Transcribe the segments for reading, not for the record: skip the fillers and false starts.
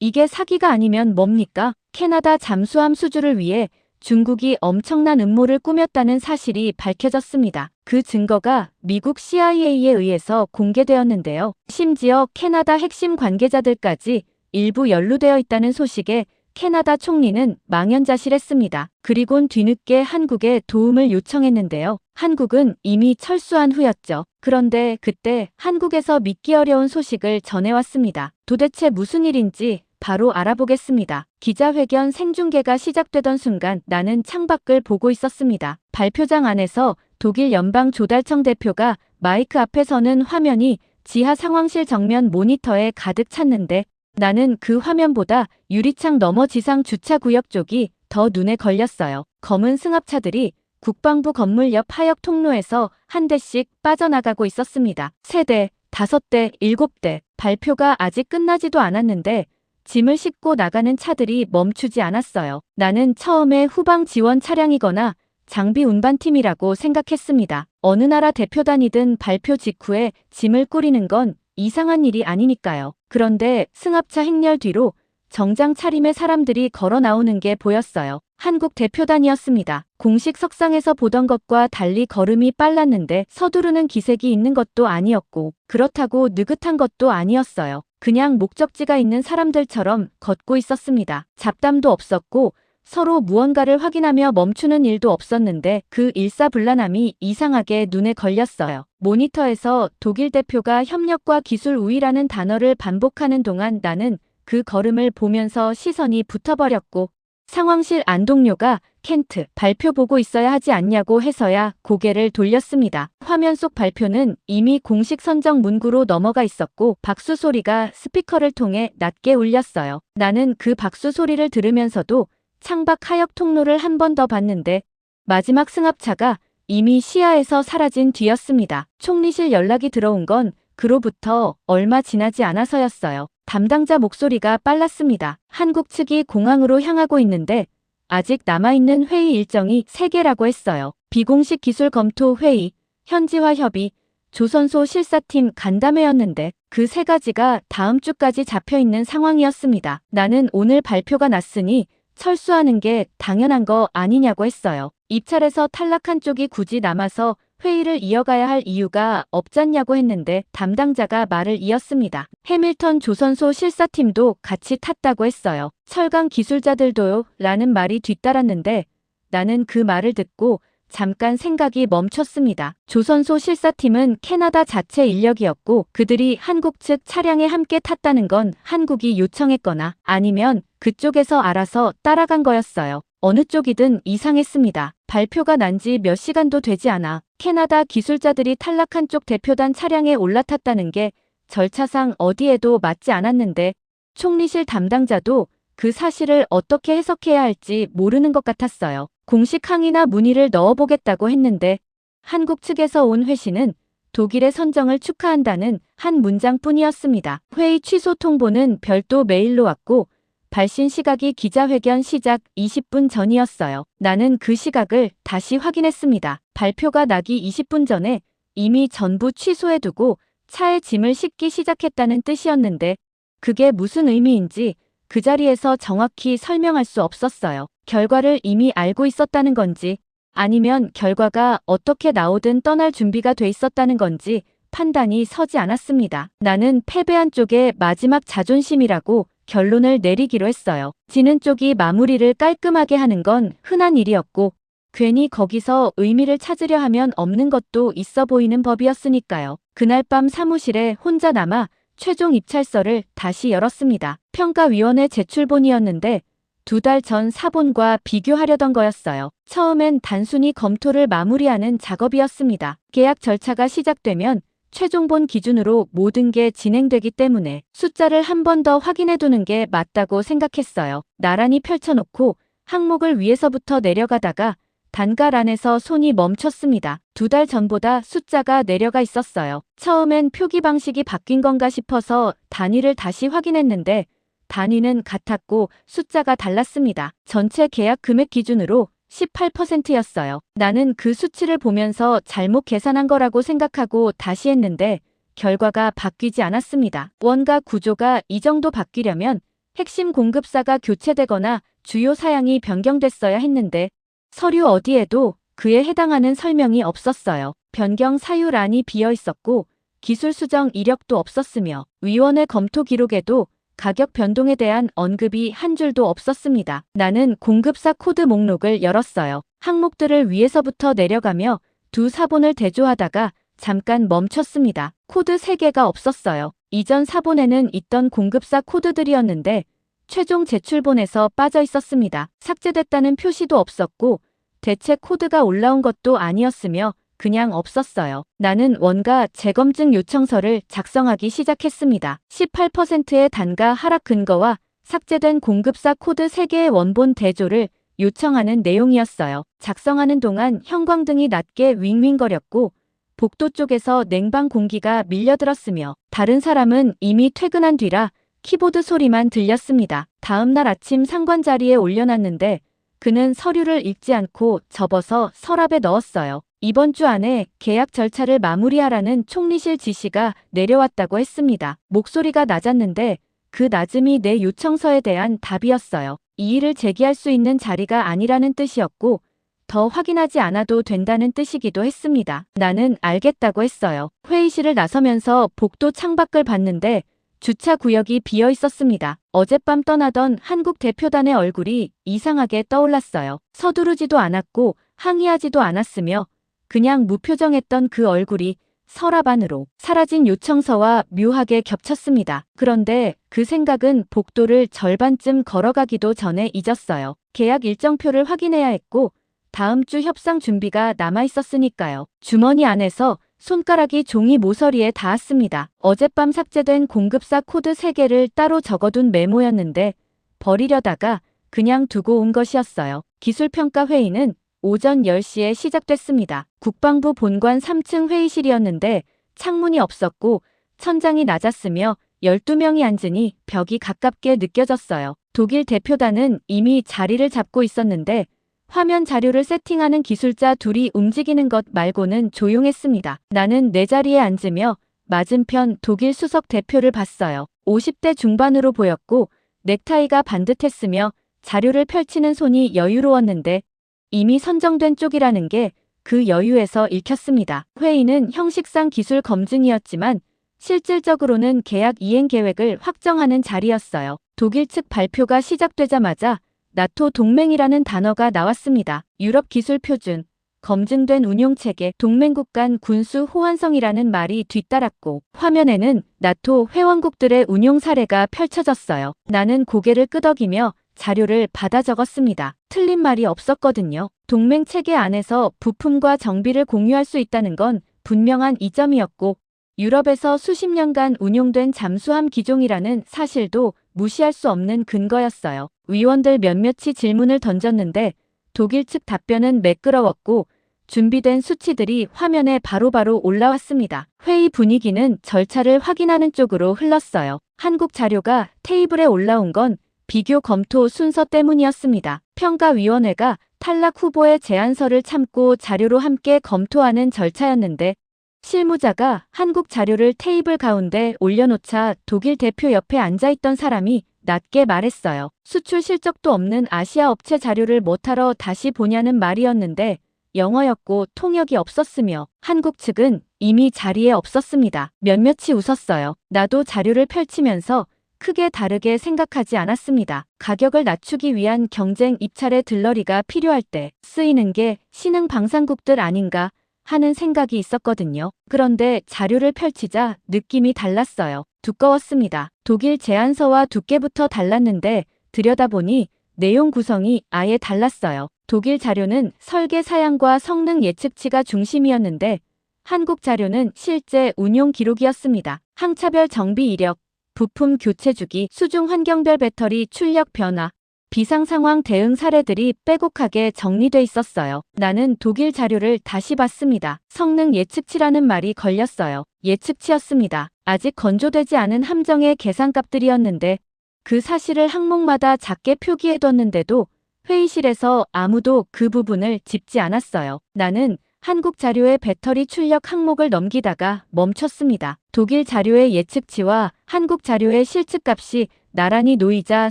이게 사기가 아니면 뭡니까? 캐나다 잠수함 수주를 위해 중국이 엄청난 음모를 꾸몄다는 사실이 밝혀졌습니다. 그 증거가 미국 CIA에 의해서 공개되었는데요. 심지어 캐나다 핵심 관계자들까지 일부 연루되어 있다는 소식에 캐나다 총리는 망연자실했습니다. 그리곤 뒤늦게 한국에 도움을 요청했는데요. 한국은 이미 철수한 후였죠. 그런데 그때 한국에서 믿기 어려운 소식을 전해왔습니다. 도대체 무슨 일인지 바로 알아보겠습니다. 기자회견 생중계가 시작되던 순간 나는 창밖을 보고 있었습니다. 발표장 안에서 독일 연방조달청 대표가 마이크 앞에 서는 화면이 지하 상황실 정면 모니터에 가득 찼는데 나는 그 화면보다 유리창 너머 지상 주차구역 쪽이 더 눈에 걸렸어요. 검은 승합차들이 국방부 건물 옆 하역 통로에서 한 대씩 빠져나가고 있었습니다. 3대, 5대, 7대. 발표가 아직 끝나지도 않았는데 짐을 싣고 나가는 차들이 멈추지 않았어요. 나는 처음에 후방 지원 차량이거나 장비 운반팀이라고 생각했습니다. 어느 나라 대표단이든 발표 직후에 짐을 꾸리는 건 이상한 일이 아니니까요. 그런데 승합차 행렬 뒤로 정장 차림의 사람들이 걸어 나오는 게 보였어요. 한국 대표단이었습니다. 공식 석상에서 보던 것과 달리 걸음이 빨랐는데 서두르는 기색이 있는 것도 아니었고 그렇다고 느긋한 것도 아니었어요. 그냥 목적지가 있는 사람들처럼 걷고 있었습니다. 잡담도 없었고 서로 무언가를 확인하며 멈추는 일도 없었는데 그 일사불란함이 이상하게 눈에 걸렸어요. 모니터에서 독일 대표가 협력과 기술 우위라는 단어를 반복하는 동안 나는 그 걸음을 보면서 시선이 붙어버렸고 상황실 안동료가 켄트, 발표 보고 있어야 하지 않냐고 해서야 고개를 돌렸습니다. 화면 속 발표는 이미 공식 선정 문구로 넘어가 있었고 박수 소리가 스피커를 통해 낮게 울렸어요. 나는 그 박수 소리를 들으면서도 창밖 하역 통로를 한 번 더 봤는데 마지막 승합차가 이미 시야에서 사라진 뒤였습니다. 총리실 연락이 들어온 건 그로부터 얼마 지나지 않아서였어요. 담당자 목소리가 빨랐습니다. 한국 측이 공항으로 향하고 있는데 아직 남아있는 회의 일정이 3개라고 했어요. 비공식 기술 검토 회의, 현지화 협의, 조선소 실사팀 간담회였는데 그 3가지가 다음 주까지 잡혀있는 상황이었습니다. 나는 오늘 발표가 났으니 철수하는 게 당연한 거 아니냐고 했어요. 입찰에서 탈락한 쪽이 굳이 남아서 회의를 이어가야 할 이유가 없잖냐고 했는데 담당자가 말을 이었습니다. 해밀턴 조선소 실사팀도 같이 탔다고 했어요. 철강 기술자들도요 라는 말이 뒤따랐는데 나는 그 말을 듣고 잠깐 생각이 멈췄습니다. 조선소 실사팀은 캐나다 자체 인력이었고 그들이 한국 측 차량에 함께 탔다는 건 한국이 요청했거나 아니면 그쪽에서 알아서 따라간 거였어요. 어느 쪽이든 이상했습니다. 발표가 난 지 몇 시간도 되지 않아 캐나다 기술자들이 탈락한 쪽 대표단 차량에 올라탔다는 게 절차상 어디에도 맞지 않았는데 총리실 담당자도 그 사실을 어떻게 해석해야 할지 모르는 것 같았어요. 공식 항의나 문의를 넣어보겠다고 했는데 한국 측에서 온 회신은 독일의 선정을 축하한다는 한 문장뿐이었습니다. 회의 취소 통보는 별도 메일로 왔고 발신 시각이 기자회견 시작 20분 전이었어요. 나는 그 시각을 다시 확인했습니다. 발표가 나기 20분 전에 이미 전부 취소해두고 차에 짐을 싣기 시작했다는 뜻이었는데 그게 무슨 의미인지 그 자리에서 정확히 설명할 수 없었어요. 결과를 이미 알고 있었다는 건지 아니면 결과가 어떻게 나오든 떠날 준비가 돼 있었다는 건지 판단이 서지 않았습니다. 나는 패배한 쪽의 마지막 자존심이라고 결론을 내리기로 했어요. 지는 쪽이 마무리를 깔끔하게 하는 건 흔한 일이었고 괜히 거기서 의미를 찾으려 하면 없는 것도 있어 보이는 법이었으니까요. 그날 밤 사무실에 혼자 남아 최종 입찰서를 다시 열었습니다. 평가위원회 제출본이었는데 2달 전 사본과 비교하려던 거였어요. 처음엔 단순히 검토를 마무리하는 작업이었습니다. 계약 절차가 시작되면 최종본 기준으로 모든 게 진행되기 때문에 숫자를 한 번 더 확인해두는 게 맞다고 생각했어요. 나란히 펼쳐놓고 항목을 위에서부터 내려가다가 단가란에서 손이 멈췄습니다. 2달 전보다 숫자가 내려가 있었어요. 처음엔 표기 방식이 바뀐 건가 싶어서 단위를 다시 확인했는데 단위는 같았고 숫자가 달랐습니다. 전체 계약 금액 기준으로 18%였어요. 나는 그 수치를 보면서 잘못 계산한 거라고 생각하고 다시 했는데 결과가 바뀌지 않았습니다. 원가 구조가 이 정도 바뀌려면 핵심 공급사가 교체되거나 주요 사양이 변경됐어야 했는데 서류 어디에도 그에 해당하는 설명이 없었어요. 변경 사유란이 비어 있었고 기술 수정 이력도 없었으며 위원회 검토 기록에도 가격 변동에 대한 언급이 한 줄도 없었습니다. 나는 공급사 코드 목록을 열었어요. 항목들을 위에서부터 내려가며 두 사본을 대조하다가 잠깐 멈췄습니다. 코드 3개가 없었어요. 이전 사본에는 있던 공급사 코드들이었는데 최종 제출본에서 빠져 있었습니다. 삭제됐다는 표시도 없었고 대체 코드가 올라온 것도 아니었으며 그냥 없었어요. 나는 원가 재검증 요청서를 작성하기 시작했습니다. 18%의 단가 하락 근거와 삭제된 공급사 코드 3개의 원본 대조를 요청하는 내용이었어요. 작성하는 동안 형광등이 낮게 윙윙거렸고 복도 쪽에서 냉방 공기가 밀려들었으며 다른 사람은 이미 퇴근한 뒤라 키보드 소리만 들렸습니다. 다음 날 아침 상관 자리에 올려놨는데 그는 서류를 읽지 않고 접어서 서랍에 넣었어요. 이번 주 안에 계약 절차를 마무리하라는 총리실 지시가 내려왔다고 했습니다. 목소리가 낮았는데 그 낮음이 내 요청서에 대한 답이었어요. 이의를 제기할 수 있는 자리가 아니라는 뜻이었고 더 확인하지 않아도 된다는 뜻이기도 했습니다. 나는 알겠다고 했어요. 회의실을 나서면서 복도 창밖을 봤는데 주차 구역이 비어 있었습니다. 어젯밤 떠나던 한국 대표단의 얼굴이 이상하게 떠올랐어요. 서두르지도 않았고 항의하지도 않았으며 그냥 무표정했던 그 얼굴이 서랍 안으로 사라진 요청서와 묘하게 겹쳤습니다. 그런데 그 생각은 복도를 절반쯤 걸어가기도 전에 잊었어요. 계약 일정표를 확인해야 했고 다음 주 협상 준비가 남아 있었으니까요. 주머니 안에서 손가락이 종이 모서리에 닿았습니다. 어젯밤 삭제된 공급사 코드 3개를 따로 적어둔 메모였는데 버리려다가 그냥 두고 온 것이었어요. 기술평가 회의는 오전 10시에 시작됐습니다. 국방부 본관 3층 회의실이었는데 창문이 없었고 천장이 낮았으며 12명이 앉으니 벽이 가깝게 느껴졌어요. 독일 대표단은 이미 자리를 잡고 있었는데 화면 자료를 세팅하는 기술자 둘이 움직이는 것 말고는 조용했습니다. 나는 내 자리에 앉으며 맞은편 독일 수석 대표를 봤어요. 50대 중반으로 보였고 넥타이가 반듯했으며 자료를 펼치는 손이 여유로웠는데 이미 선정된 쪽이라는 게 그 여유에서 읽혔습니다. 회의는 형식상 기술 검증이었지만 실질적으로는 계약 이행 계획을 확정하는 자리였어요. 독일 측 발표가 시작되자마자 나토 동맹이라는 단어가 나왔습니다. 유럽 기술 표준, 검증된 운용체계, 동맹국 간 군수 호환성이라는 말이 뒤따랐고 화면에는 나토 회원국들의 운용 사례가 펼쳐졌어요. 나는 고개를 끄덕이며 자료를 받아 적었습니다. 틀린 말이 없었거든요. 동맹 체계 안에서 부품과 정비를 공유할 수 있다는 건 분명한 이점이었고 유럽에서 수십 년간 운용된 잠수함 기종이라는 사실도 무시할 수 없는 근거였어요. 위원들 몇몇이 질문을 던졌는데 독일 측 답변은 매끄러웠고 준비된 수치들이 화면에 바로바로 올라왔습니다. 회의 분위기는 절차를 확인하는 쪽으로 흘렀어요. 한국 자료가 테이블에 올라온 건 비교 검토 순서 때문이었습니다. 평가위원회가 탈락 후보의 제안서를 참고 자료로 함께 검토하는 절차였는데 실무자가 한국 자료를 테이블 가운데 올려놓자 독일 대표 옆에 앉아있던 사람이 낮게 말했어요. 수출 실적도 없는 아시아 업체 자료를 못하러 다시 보냐는 말이었는데 영어였고 통역이 없었으며 한국 측은 이미 자리에 없었습니다. 몇몇이 웃었어요. 나도 자료를 펼치면서 크게 다르게 생각하지 않았습니다. 가격을 낮추기 위한 경쟁 입찰의 들러리가 필요할 때 쓰이는 게 신흥 방산국들 아닌가 하는 생각이 있었거든요. 그런데 자료를 펼치자 느낌이 달랐어요. 두꺼웠습니다. 독일 제안서와 두께부터 달랐는데 들여다보니 내용 구성이 아예 달랐어요. 독일 자료는 설계 사양과 성능 예측치가 중심이었는데 한국 자료는 실제 운용 기록이었습니다. 항차별 정비 이력, 부품 교체 주기, 수중 환경별 배터리 출력 변화, 비상 상황 대응 사례들이 빼곡하게 정리돼 있었어요. 나는 독일 자료를 다시 봤습니다. 성능 예측치라는 말이 걸렸어요. 예측치였습니다. 아직 건조되지 않은 함정의 계산값들이었는데 그 사실을 항목마다 작게 표기해뒀는데도 회의실에서 아무도 그 부분을 짚지 않았어요. 나는 한국 자료의 배터리 출력 항목을 넘기다가 멈췄습니다. 독일 자료의 예측치와 한국 자료의 실측값이 나란히 놓이자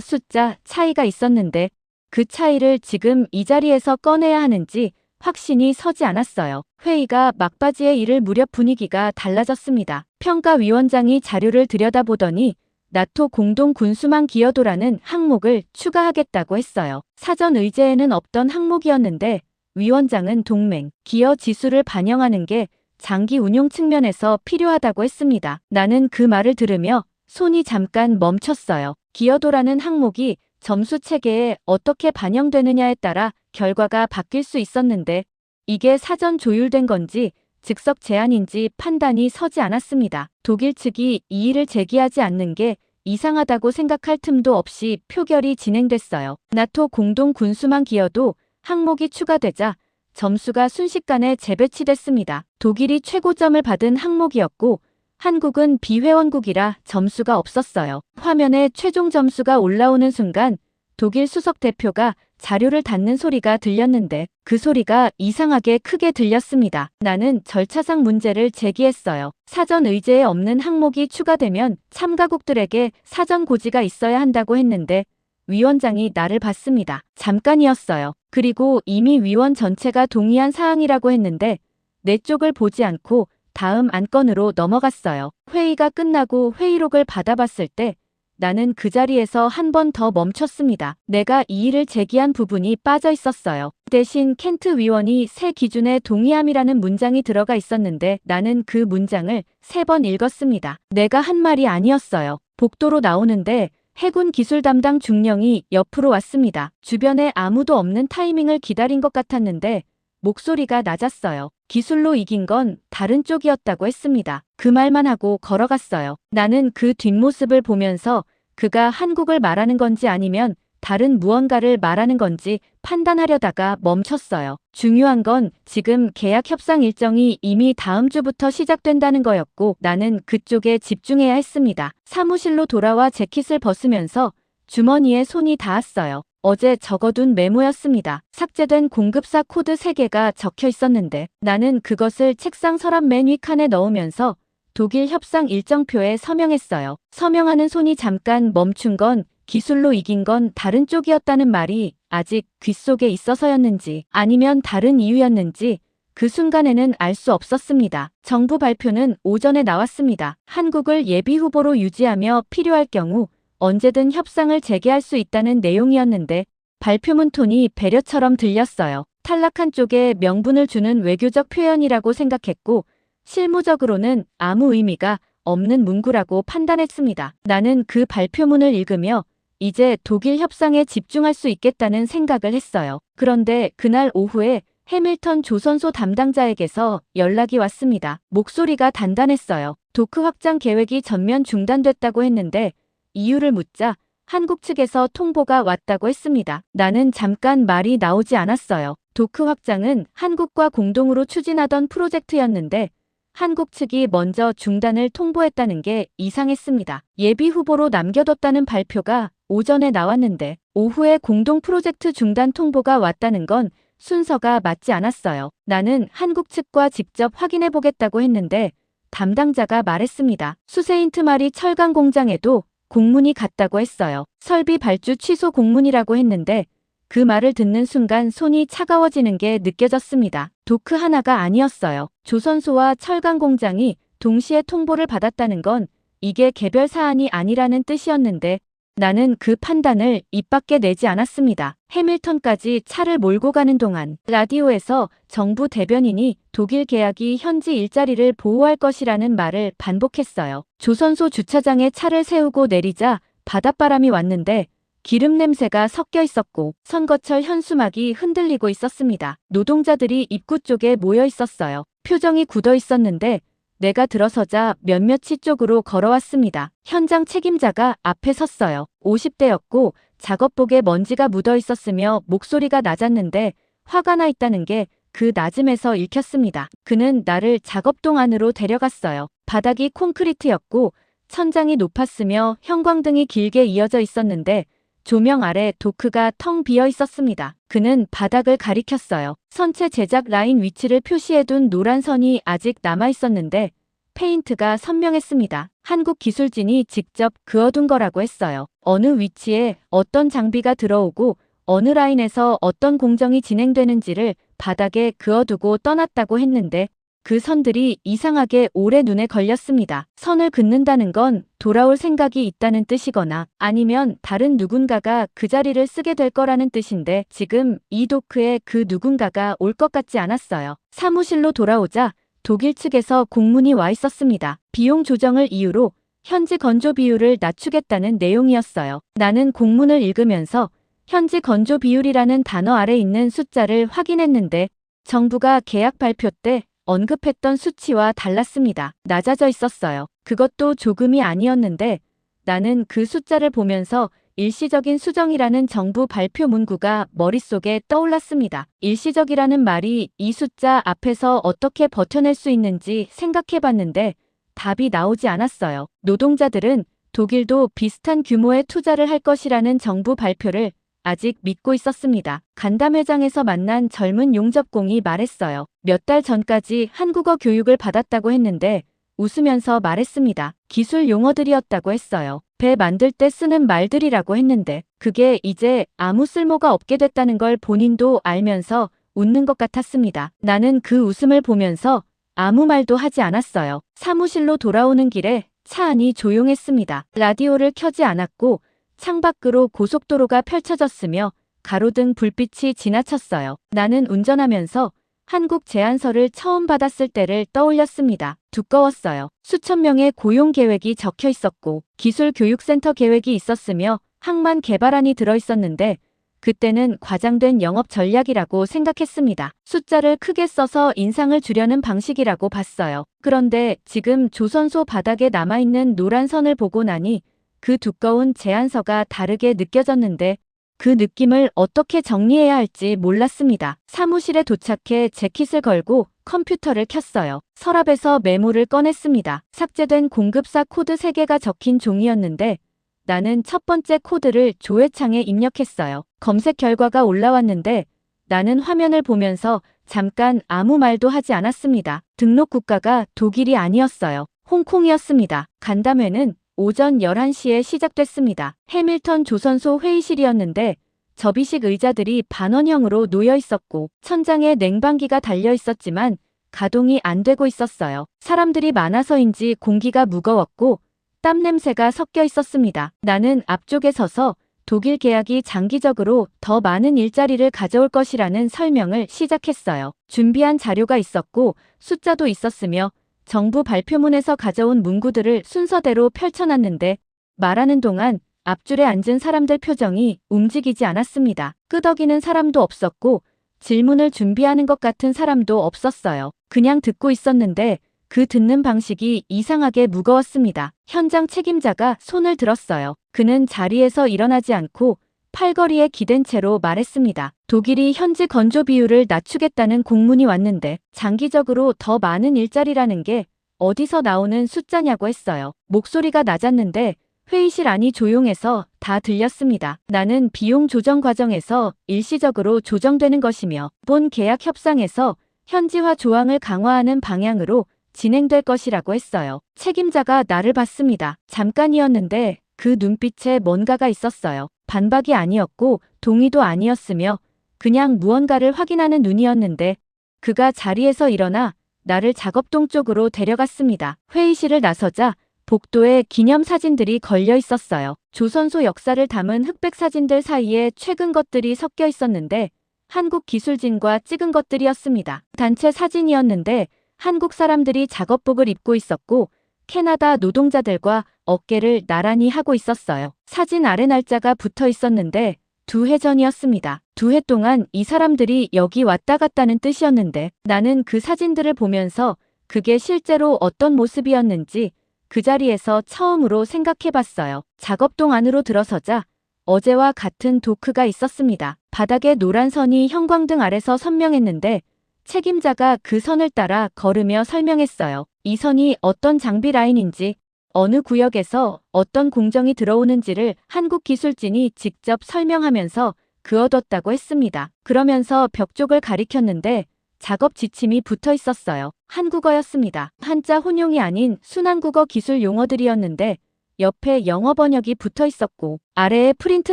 숫자 차이가 있었는데 그 차이를 지금 이 자리에서 꺼내야 하는지 확신이 서지 않았어요. 회의가 막바지에 이를 무렵 분위기가 달라졌습니다. 평가위원장이 자료를 들여다보더니 나토 공동 군수망 기여도라는 항목을 추가하겠다고 했어요. 사전 의제에는 없던 항목이었는데 위원장은 동맹, 기여 지수를 반영하는 게 장기 운용 측면에서 필요하다고 했습니다. 나는 그 말을 들으며 손이 잠깐 멈췄어요. 기여도라는 항목이 점수 체계에 어떻게 반영되느냐에 따라 결과가 바뀔 수 있었는데 이게 사전 조율된 건지 즉석 제안인지 판단이 서지 않았습니다. 독일 측이 이의를 제기하지 않는 게 이상하다고 생각할 틈도 없이 표결이 진행됐어요. 나토 공동 군수망 기여도 항목이 추가되자 점수가 순식간에 재배치됐습니다. 독일이 최고점을 받은 항목이었고 한국은 비회원국이라 점수가 없었어요. 화면에 최종 점수가 올라오는 순간 독일 수석 대표가 자료를 닫는 소리가 들렸는데 그 소리가 이상하게 크게 들렸습니다. 나는 절차상 문제를 제기했어요. 사전 의제에 없는 항목이 추가되면 참가국들에게 사전 고지가 있어야 한다고 했는데 위원장이 나를 봤습니다. 잠깐이었어요. 그리고 이미 위원 전체가 동의한 사항이라고 했는데 내 쪽을 보지 않고 다음 안건으로 넘어갔어요. 회의가 끝나고 회의록을 받아봤을 때 나는 그 자리에서 한 번 더 멈췄습니다. 내가 이의를 제기한 부분이 빠져 있었어요. 대신 켄트 위원이 새 기준에 동의함이라는 문장이 들어가 있었는데 나는 그 문장을 3번 읽었습니다. 내가 한 말이 아니었어요. 복도로 나오는데 해군 기술 담당 중령이 옆으로 왔습니다. 주변에 아무도 없는 타이밍을 기다린 것 같았는데 목소리가 낮았어요. 기술로 이긴 건 다른 쪽이었다고 했습니다. 그 말만 하고 걸어갔어요. 나는 그 뒷모습을 보면서 그가 한국을 말하는 건지 아니면 다른 무언가를 말하는 건지 판단하려다가 멈췄어요. 중요한 건 지금 계약 협상 일정이 이미 다음 주부터 시작된다는 거였고 나는 그쪽에 집중해야 했습니다. 사무실로 돌아와 재킷을 벗으면서 주머니에 손이 닿았어요. 어제 적어둔 메모였습니다. 삭제된 공급사 코드 3개가 적혀 있었는데 나는 그것을 책상 서랍 맨 윗칸에 넣으면서 독일 협상 일정표에 서명했어요. 서명하는 손이 잠깐 멈춘 건 기술로 이긴 건 다른 쪽이었다는 말이 아직 귓속에 있어서였는지 아니면 다른 이유였는지 그 순간에는 알 수 없었습니다. 정부 발표는 오전에 나왔습니다. 한국을 예비 후보로 유지하며 필요할 경우 언제든 협상을 재개할 수 있다는 내용이었는데 발표문 톤이 배려처럼 들렸어요. 탈락한 쪽에 명분을 주는 외교적 표현이라고 생각했고 실무적으로는 아무 의미가 없는 문구라고 판단했습니다. 나는 그 발표문을 읽으며 이제 독일 협상에 집중할 수 있겠다는 생각을 했어요. 그런데 그날 오후에 해밀턴 조선소 담당자에게서 연락이 왔습니다. 목소리가 단단했어요. 도크 확장 계획이 전면 중단됐다고 했는데 이유를 묻자 한국 측에서 통보가 왔다고 했습니다. 나는 잠깐 말이 나오지 않았어요. 도크 확장은 한국과 공동으로 추진하던 프로젝트였는데 한국 측이 먼저 중단을 통보했다는 게 이상했습니다. 예비 후보로 남겨뒀다는 발표가 오전에 나왔는데 오후에 공동 프로젝트 중단 통보가 왔다는 건 순서가 맞지 않았어요. 나는 한국 측과 직접 확인해보겠다고 했는데 담당자가 말했습니다. 수세인트마리 철강 공장에도 공문이 갔다고 했어요. 설비 발주 취소 공문이라고 했는데 그 말을 듣는 순간 손이 차가워지는 게 느껴졌습니다. 도크 하나가 아니었어요. 조선소와 철강 공장이 동시에 통보를 받았다는 건 이게 개별 사안이 아니라는 뜻이었는데 나는 그 판단을 입 밖에 내지 않았습니다. 해밀턴까지 차를 몰고 가는 동안 라디오에서 정부 대변인이 독일 계약이 현지 일자리를 보호할 것이라는 말을 반복했어요. 조선소 주차장에 차를 세우고 내리자 바닷바람이 왔는데 기름 냄새가 섞여 있었고 선거철 현수막이 흔들리고 있었습니다. 노동자들이 입구 쪽에 모여 있었어요. 표정이 굳어 있었는데 내가 들어서자 몇몇이 쪽으로 걸어왔습니다. 현장 책임자가 앞에 섰어요. 50대였고 작업복에 먼지가 묻어 있었으며 목소리가 낮았는데 화가 나 있다는 게 그 낮음에서 읽혔습니다. 그는 나를 작업동 안으로 데려갔어요. 바닥이 콘크리트였고 천장이 높았으며 형광등이 길게 이어져 있었는데 조명 아래 도크가 텅 비어 있었습니다. 그는 바닥을 가리켰어요. 선체 제작 라인 위치를 표시해둔 노란 선이 아직 남아 있었는데 페인트가 선명했습니다. 한국 기술진이 직접 그어둔 거라고 했어요. 어느 위치에 어떤 장비가 들어오고 어느 라인에서 어떤 공정이 진행되는지를 바닥에 그어두고 떠났다고 했는데 그 선들이 이상하게 오래 눈에 걸렸습니다. 선을 긋는다는 건 돌아올 생각이 있다는 뜻이거나 아니면 다른 누군가가 그 자리를 쓰게 될 거라는 뜻인데 지금 이 도크에 그 누군가가 올 것 같지 않았어요. 사무실로 돌아오자 독일 측에서 공문이 와 있었습니다. 비용 조정을 이유로 현지 건조 비율을 낮추겠다는 내용이었어요. 나는 공문을 읽으면서 현지 건조 비율이라는 단어 아래 있는 숫자를 확인했는데 정부가 계약 발표 때 언급했던 수치와 달랐습니다. 낮아져 있었어요. 그것도 조금이 아니었는데 나는 그 숫자를 보면서 일시적인 수정이라는 정부 발표 문구가 머릿속에 떠올랐습니다. 일시적이라는 말이 이 숫자 앞에서 어떻게 버텨낼 수 있는지 생각해봤는데 답이 나오지 않았어요. 노동자들은 독일도 비슷한 규모의 투자를 할 것이라는 정부 발표를 아직 믿고 있었습니다. 간담회장에서 만난 젊은 용접공이 말했어요. 몇 달 전까지 한국어 교육을 받았다고 했는데 웃으면서 말했습니다. 기술 용어들이었다고 했어요. 배 만들 때 쓰는 말들이라고 했는데 그게 이제 아무 쓸모가 없게 됐다는 걸 본인도 알면서 웃는 것 같았습니다. 나는 그 웃음을 보면서 아무 말도 하지 않았어요. 사무실로 돌아오는 길에 차 안이 조용했습니다. 라디오를 켜지 않았고 창밖으로 고속도로가 펼쳐졌으며 가로등 불빛이 지나쳤어요. 나는 운전하면서 한국 제안서를 처음 받았을 때를 떠올렸습니다. 두꺼웠어요. 수천 명의 고용 계획이 적혀 있었고 기술교육센터 계획이 있었으며 항만 개발안이 들어있었는데 그때는 과장된 영업 전략이라고 생각했습니다. 숫자를 크게 써서 인상을 주려는 방식이라고 봤어요. 그런데 지금 조선소 바닥에 남아있는 노란 선을 보고 나니 그 두꺼운 제안서가 다르게 느껴졌는데 그 느낌을 어떻게 정리해야 할지 몰랐습니다. 사무실에 도착해 재킷을 걸고 컴퓨터를 켰어요. 서랍에서 메모를 꺼냈습니다. 삭제된 공급사 코드 3개가 적힌 종이였는데 나는 첫 번째 코드를 조회창에 입력했어요. 검색 결과가 올라왔는데 나는 화면을 보면서 잠깐 아무 말도 하지 않았습니다. 등록 국가가 독일이 아니었어요. 홍콩이었습니다. 간담회는 오전 11시에 시작됐습니다. 해밀턴 조선소 회의실이었는데 접이식 의자들이 반원형으로 놓여 있었고 천장에 냉방기가 달려 있었지만 가동이 안 되고 있었어요. 사람들이 많아서인지 공기가 무거웠고 땀 냄새가 섞여 있었습니다. 나는 앞쪽에 서서 독일 계약이 장기적으로 더 많은 일자리를 가져올 것이라는 설명을 시작했어요. 준비한 자료가 있었고 숫자도 있었으며 정부 발표문에서 가져온 문구들을 순서대로 펼쳐놨는데 말하는 동안 앞줄에 앉은 사람들 표정이 움직이지 않았습니다. 끄덕이는 사람도 없었고 질문을 준비하는 것 같은 사람도 없었어요. 그냥 듣고 있었는데 그 듣는 방식이 이상하게 무거웠습니다. 현장 책임자가 손을 들었어요. 그는 자리에서 일어나지 않고 팔걸이에 기댄 채로 말했습니다. 독일이 현지 건조 비율을 낮추겠다는 공문이 왔는데 장기적으로 더 많은 일자리라는 게 어디서 나오는 숫자냐고 했어요. 목소리가 낮았는데 회의실 안이 조용해서 다 들렸습니다. 나는 비용 조정 과정에서 일시적으로 조정되는 것이며 본 계약 협상에서 현지화 조항을 강화하는 방향으로 진행될 것이라고 했어요. 책임자가 나를 봤습니다. 잠깐이었는데 그 눈빛에 뭔가가 있었어요. 반박이 아니었고 동의도 아니었으며 그냥 무언가를 확인하는 눈이었는데 그가 자리에서 일어나 나를 작업동 쪽으로 데려갔습니다. 회의실을 나서자 복도에 기념사진들이 걸려 있었어요. 조선소 역사를 담은 흑백 사진들 사이에 최근 것들이 섞여 있었는데 한국 기술진과 찍은 것들이었습니다. 단체 사진이었는데 한국 사람들이 작업복을 입고 있었고 캐나다 노동자들과 어깨를 나란히 하고 있었어요. 사진 아래 날짜가 붙어 있었는데 2해 전이었습니다. 2해 동안 이 사람들이 여기 왔다 갔다는 뜻이었는데 나는 그 사진들을 보면서 그게 실제로 어떤 모습이었는지 그 자리에서 처음으로 생각해봤어요. 작업동 안으로 들어서자 어제와 같은 도크가 있었습니다. 바닥에 노란 선이 형광등 아래서 선명했는데 책임자가 그 선을 따라 걸으며 설명했어요. 이 선이 어떤 장비 라인인지 어느 구역에서 어떤 공정이 들어오는지를 한국 기술진이 직접 설명하면서 그어뒀다고 했습니다. 그러면서 벽 쪽을 가리켰는데 작업 지침이 붙어 있었어요. 한국어였습니다. 한자 혼용이 아닌 순한국어 기술 용어들이었는데 옆에 영어 번역이 붙어 있었고 아래에 프린트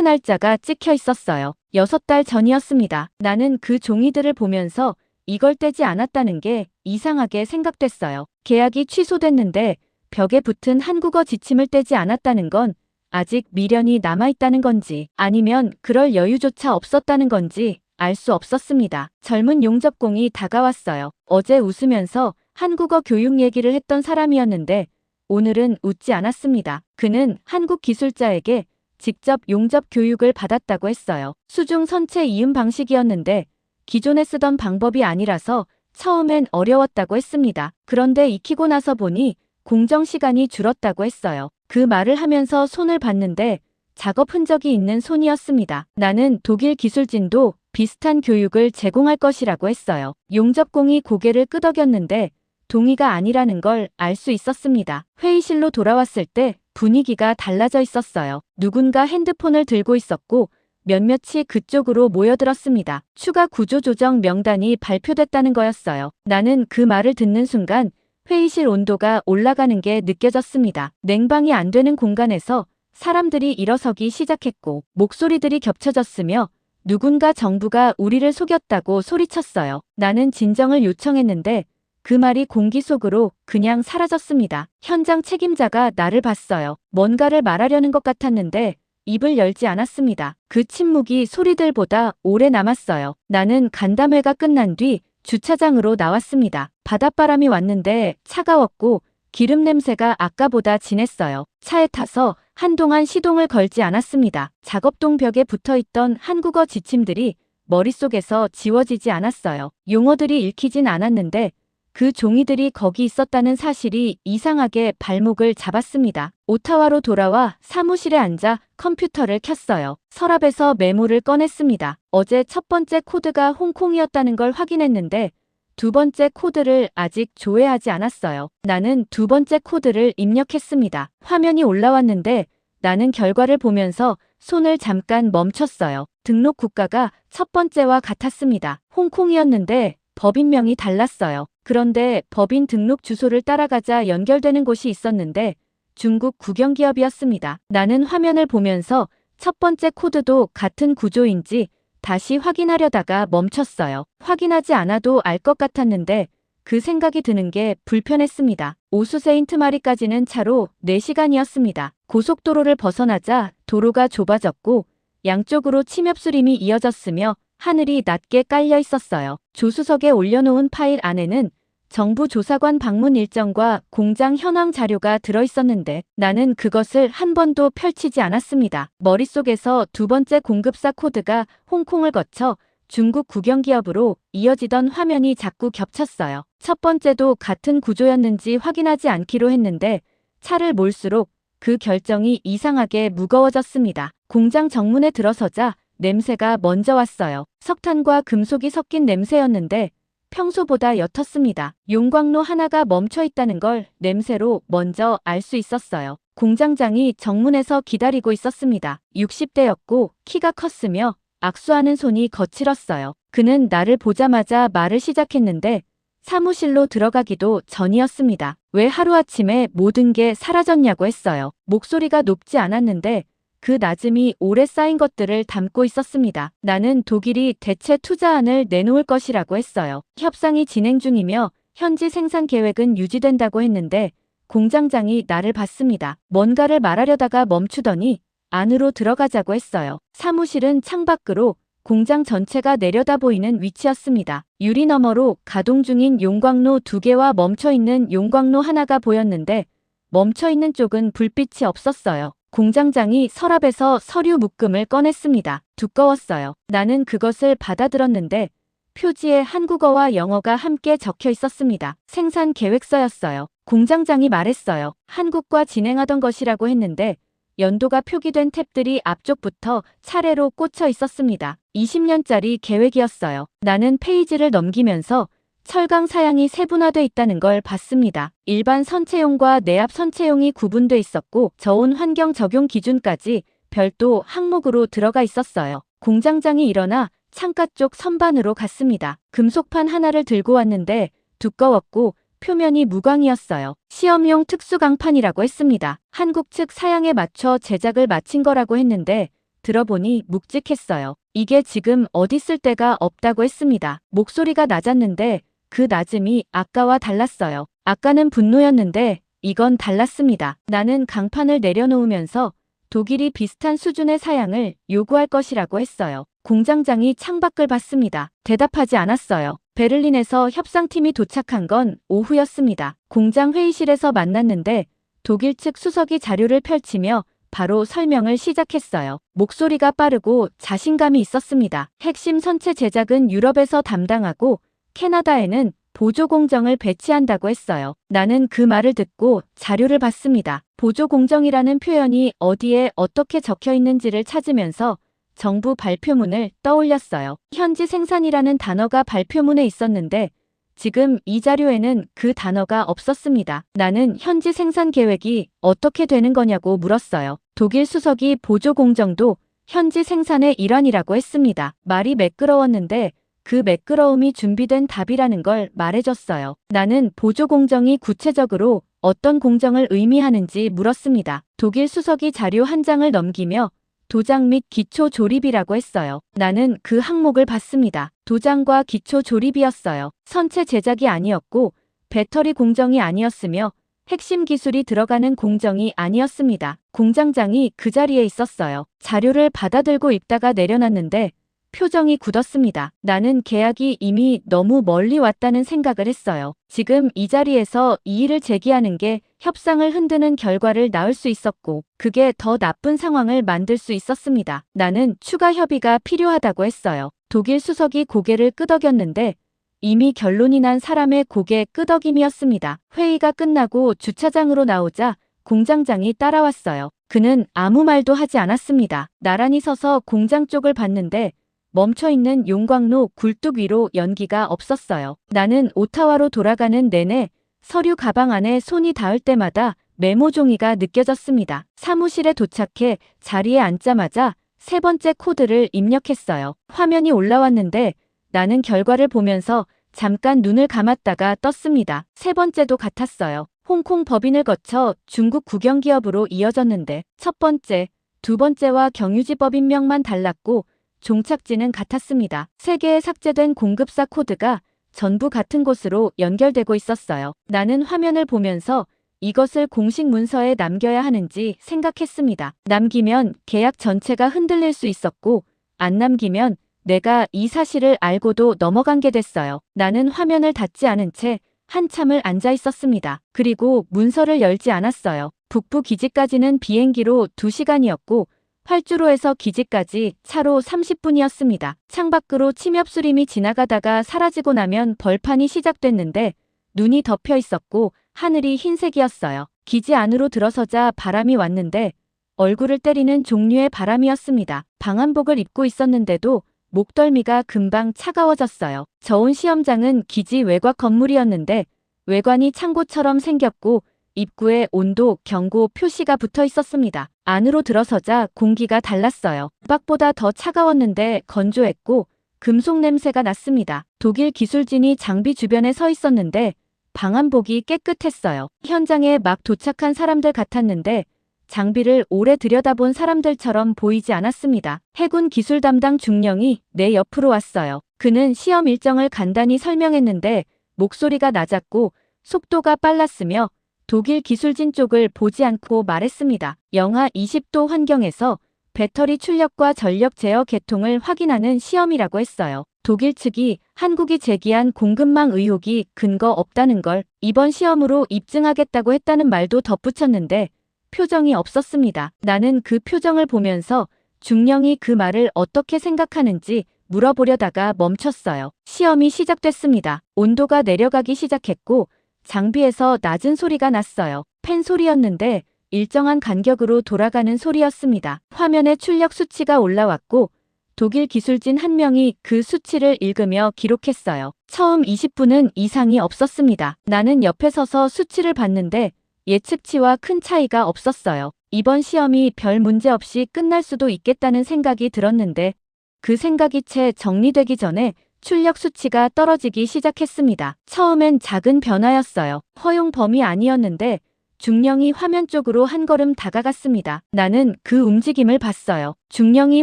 날짜가 찍혀 있었어요. 6달 전이었습니다. 나는 그 종이들을 보면서 이걸 떼지 않았다는 게 이상하게 생각됐어요. 계약이 취소됐는데 벽에 붙은 한국어 지침을 떼지 않았다는 건 아직 미련이 남아있다는 건지 아니면 그럴 여유조차 없었다는 건지 알 수 없었습니다. 젊은 용접공이 다가왔어요. 어제 웃으면서 한국어 교육 얘기를 했던 사람이었는데 오늘은 웃지 않았습니다. 그는 한국 기술자에게 직접 용접 교육을 받았다고 했어요. 수중 선체 이음 방식이었는데 기존에 쓰던 방법이 아니라서 처음엔 어려웠다고 했습니다. 그런데 익히고 나서 보니 공정 시간이 줄었다고 했어요. 그 말을 하면서 손을 봤는데 작업 흔적이 있는 손이었습니다. 나는 독일 기술진도 비슷한 교육을 제공할 것이라고 했어요. 용접공이 고개를 끄덕였는데 동의가 아니라는 걸 알 수 있었습니다. 회의실로 돌아왔을 때 분위기가 달라져 있었어요. 누군가 핸드폰을 들고 있었고 몇몇이 그쪽으로 모여들었습니다. 추가 구조조정 명단이 발표됐다는 거였어요. 나는 그 말을 듣는 순간 회의실 온도가 올라가는 게 느껴졌습니다. 냉방이 안 되는 공간에서 사람들이 일어서기 시작했고 목소리들이 겹쳐졌으며 누군가 정부가 우리를 속였다고 소리쳤어요. 나는 진정을 요청했는데 그 말이 공기 속으로 그냥 사라졌습니다. 현장 책임자가 나를 봤어요. 뭔가를 말하려는 것 같았는데 입을 열지 않았습니다. 그 침묵이 소리들보다 오래 남았어요. 나는 간담회가 끝난 뒤 주차장으로 나왔습니다. 바닷바람이 왔는데 차가웠고 기름 냄새가 아까보다 진했어요. 차에 타서 한동안 시동을 걸지 않았습니다. 작업동 벽에 붙어있던 한국어 지침들이 머릿속에서 지워지지 않았어요. 용어들이 읽히진 않았는데 그 종이들이 거기 있었다는 사실이 이상하게 발목을 잡았습니다. 오타와로 돌아와 사무실에 앉아 컴퓨터를 켰어요. 서랍에서 메모를 꺼냈습니다. 어제 첫 번째 코드가 홍콩이었다는 걸 확인했는데 두 번째 코드를 아직 조회하지 않았어요. 나는 두 번째 코드를 입력했습니다. 화면이 올라왔는데 나는 결과를 보면서 손을 잠깐 멈췄어요. 등록 국가가 첫 번째와 같았습니다. 홍콩이었는데 법인명이 달랐어요. 그런데 법인 등록 주소를 따라가자 연결되는 곳이 있었는데 중국 국영기업이었습니다. 나는 화면을 보면서 첫 번째 코드도 같은 구조인지 다시 확인하려다가 멈췄어요. 확인하지 않아도 알 것 같았는데 그 생각이 드는 게 불편했습니다. 오수 세인트마리까지는 차로 4시간이었습니다. 고속도로를 벗어나자 도로가 좁아졌고 양쪽으로 침엽수림이 이어졌으며 하늘이 낮게 깔려 있었어요. 조수석에 올려놓은 파일 안에는 정부 조사관 방문 일정과 공장 현황 자료가 들어있었는데 나는 그것을 한 번도 펼치지 않았습니다. 머릿속에서 두 번째 공급사 코드가 홍콩을 거쳐 중국 국영기업으로 이어지던 화면이 자꾸 겹쳤어요. 첫 번째도 같은 구조였는지 확인하지 않기로 했는데 차를 몰수록 그 결정이 이상하게 무거워졌습니다. 공장 정문에 들어서자 냄새가 먼저 왔어요. 석탄과 금속이 섞인 냄새였는데 평소보다 옅었습니다. 용광로 하나가 멈춰 있다는 걸 냄새로 먼저 알 수 있었어요. 공장장이 정문에서 기다리고 있었습니다. 60대였고 키가 컸으며 악수하는 손이 거칠었어요. 그는 나를 보자마자 말을 시작했는데 사무실로 들어가기도 전이었습니다. 왜 하루아침에 모든 게 사라졌냐고 했어요. 목소리가 높지 않았는데 그 낮음이 오래 쌓인 것들을 담고 있었습니다. 나는 독일이 대체 투자안을 내놓을 것이라고 했어요. 협상이 진행 중이며 현지 생산 계획은 유지된다고 했는데 공장장이 나를 봤습니다. 뭔가를 말하려다가 멈추더니 안으로 들어가자고 했어요. 사무실은 창밖으로 공장 전체가 내려다 보이는 위치였습니다. 유리 너머로 가동 중인 용광로 2개와 멈춰있는 용광로 하나가 보였는데 멈춰있는 쪽은 불빛이 없었어요. 공장장이 서랍에서 서류 묶음을 꺼냈습니다. 두꺼웠어요. 나는 그것을 받아들었는데 표지에 한국어와 영어가 함께 적혀 있었습니다. 생산 계획서였어요. 공장장이 말했어요. 한국과 진행하던 것이라고 했는데 연도가 표기된 탭들이 앞쪽부터 차례로 꽂혀 있었습니다. 20년짜리 계획이었어요. 나는 페이지를 넘기면서 철강 사양이 세분화돼 있다는 걸 봤습니다. 일반 선체용과 내압 선체용이 구분돼 있었고 저온 환경 적용 기준까지 별도 항목으로 들어가 있었어요. 공장장이 일어나 창가 쪽 선반으로 갔습니다. 금속판 하나를 들고 왔는데 두꺼웠고 표면이 무광이었어요. 시험용 특수강판이라고 했습니다. 한국 측 사양에 맞춰 제작을 마친 거라고 했는데 들어보니 묵직했어요. 이게 지금 어디 쓸 데가 없다고 했습니다. 목소리가 낮았는데 그 낮음이 아까와 달랐어요. 아까는 분노였는데 이건 달랐습니다. 나는 강판을 내려놓으면서 독일이 비슷한 수준의 사양을 요구할 것이라고 했어요. 공장장이 창밖을 봤습니다. 대답하지 않았어요. 베를린에서 협상팀이 도착한 건 오후였습니다. 공장 회의실에서 만났는데 독일 측 수석이 자료를 펼치며 바로 설명을 시작했어요. 목소리가 빠르고 자신감이 있었습니다. 핵심 선체 제작은 유럽에서 담당하고 캐나다에는 보조 공정을 배치한다고 했어요. 나는 그 말을 듣고 자료를 봤습니다. 보조 공정이라는 표현이 어디에 어떻게 적혀 있는지를 찾으면서 정부 발표문을 떠올렸어요. 현지 생산이라는 단어가 발표문에 있었는데 지금 이 자료에는 그 단어가 없었습니다. 나는 현지 생산 계획이 어떻게 되는 거냐고 물었어요. 독일 수석이 보조 공정도 현지 생산의 일환이라고 했습니다. 말이 매끄러웠는데 그 매끄러움이 준비된 답이라는 걸 말해줬어요. 나는 보조 공정이 구체적으로 어떤 공정을 의미하는지 물었습니다. 독일 수석이 자료 한 장을 넘기며 도장 및 기초 조립이라고 했어요. 나는 그 항목을 봤습니다. 도장과 기초 조립이었어요. 선체 제작이 아니었고 배터리 공정이 아니었으며 핵심 기술이 들어가는 공정이 아니었습니다. 공장장이 그 자리에 있었어요. 자료를 받아들고 읽다가 내려놨는데 표정이 굳었습니다. 나는 계약이 이미 너무 멀리 왔다는 생각을 했어요. 지금 이 자리에서 이의를 제기하는 게 협상을 흔드는 결과를 낳을 수 있었고 그게 더 나쁜 상황을 만들 수 있었습니다. 나는 추가 협의가 필요하다고 했어요. 독일 수석이 고개를 끄덕였는데 이미 결론이 난 사람의 고개 끄덕임이었습니다. 회의가 끝나고 주차장으로 나오자 공장장이 따라왔어요. 그는 아무 말도 하지 않았습니다. 나란히 서서 공장 쪽을 봤는데 멈춰있는 용광로 굴뚝 위로 연기가 없었어요. 나는 오타와로 돌아가는 내내 서류 가방 안에 손이 닿을 때마다 메모 종이가 느껴졌습니다. 사무실에 도착해 자리에 앉자마자 세 번째 코드를 입력했어요. 화면이 올라왔는데 나는 결과를 보면서 잠깐 눈을 감았다가 떴습니다. 세 번째도 같았어요. 홍콩 법인을 거쳐 중국 국영기업으로 이어졌는데 첫 번째, 두 번째와 경유지 법인명만 달랐고 종착지는 같았습니다. 세 개의 삭제된 공급사 코드가 전부 같은 곳으로 연결되고 있었어요. 나는 화면을 보면서 이것을 공식 문서에 남겨야 하는지 생각했습니다. 남기면 계약 전체가 흔들릴 수 있었고 안 남기면 내가 이 사실을 알고도 넘어간 게 됐어요. 나는 화면을 닫지 않은 채 한참을 앉아 있었습니다. 그리고 문서를 열지 않았어요. 북부 기지까지는 비행기로 2시간이었고 활주로에서 기지까지 차로 30분이었습니다. 창밖으로 침엽수림이 지나가다가 사라지고 나면 벌판이 시작됐는데 눈이 덮여 있었고 하늘이 흰색이었어요. 기지 안으로 들어서자 바람이 왔는데 얼굴을 때리는 종류의 바람이었습니다. 방한복을 입고 있었는데도 목덜미가 금방 차가워졌어요. 저온 시험장은 기지 외곽 건물이었는데 외관이 창고처럼 생겼고 입구에 온도 경고 표시가 붙어 있었습니다. 안으로 들어서자 공기가 달랐어요. 밖보다 더 차가웠는데 건조했고 금속 냄새가 났습니다. 독일 기술진이 장비 주변에 서 있었는데 방한복이 깨끗했어요. 현장에 막 도착한 사람들 같았는데 장비를 오래 들여다본 사람들처럼 보이지 않았습니다. 해군 기술 담당 중령이 내 옆으로 왔어요. 그는 시험 일정을 간단히 설명했는데 목소리가 낮았고 속도가 빨랐으며 독일 기술진 쪽을 보지 않고 말했습니다. 영하 20도 환경에서 배터리 출력과 전력 제어 계통을 확인하는 시험이라고 했어요. 독일 측이 한국이 제기한 공급망 의혹이 근거 없다는 걸 이번 시험으로 입증하겠다고 했다는 말도 덧붙였는데 표정이 없었습니다. 나는 그 표정을 보면서 중령이 그 말을 어떻게 생각하는지 물어보려다가 멈췄어요. 시험이 시작됐습니다. 온도가 내려가기 시작했고 장비에서 낮은 소리가 났어요. 팬 소리였는데 일정한 간격으로 돌아가는 소리였습니다. 화면에 출력 수치가 올라왔고 독일 기술진 한 명이 그 수치를 읽으며 기록했어요. 처음 20분은 이상이 없었습니다. 나는 옆에 서서 수치를 봤는데 예측치와 큰 차이가 없었어요. 이번 시험이 별 문제 없이 끝날 수도 있겠다는 생각이 들었는데 그 생각이 채 정리되기 전에 출력 수치가 떨어지기 시작했습니다. 처음엔 작은 변화였어요. 허용 범위 아니었는데 중령이 화면 쪽으로 한 걸음 다가갔습니다. 나는 그 움직임을 봤어요. 중령이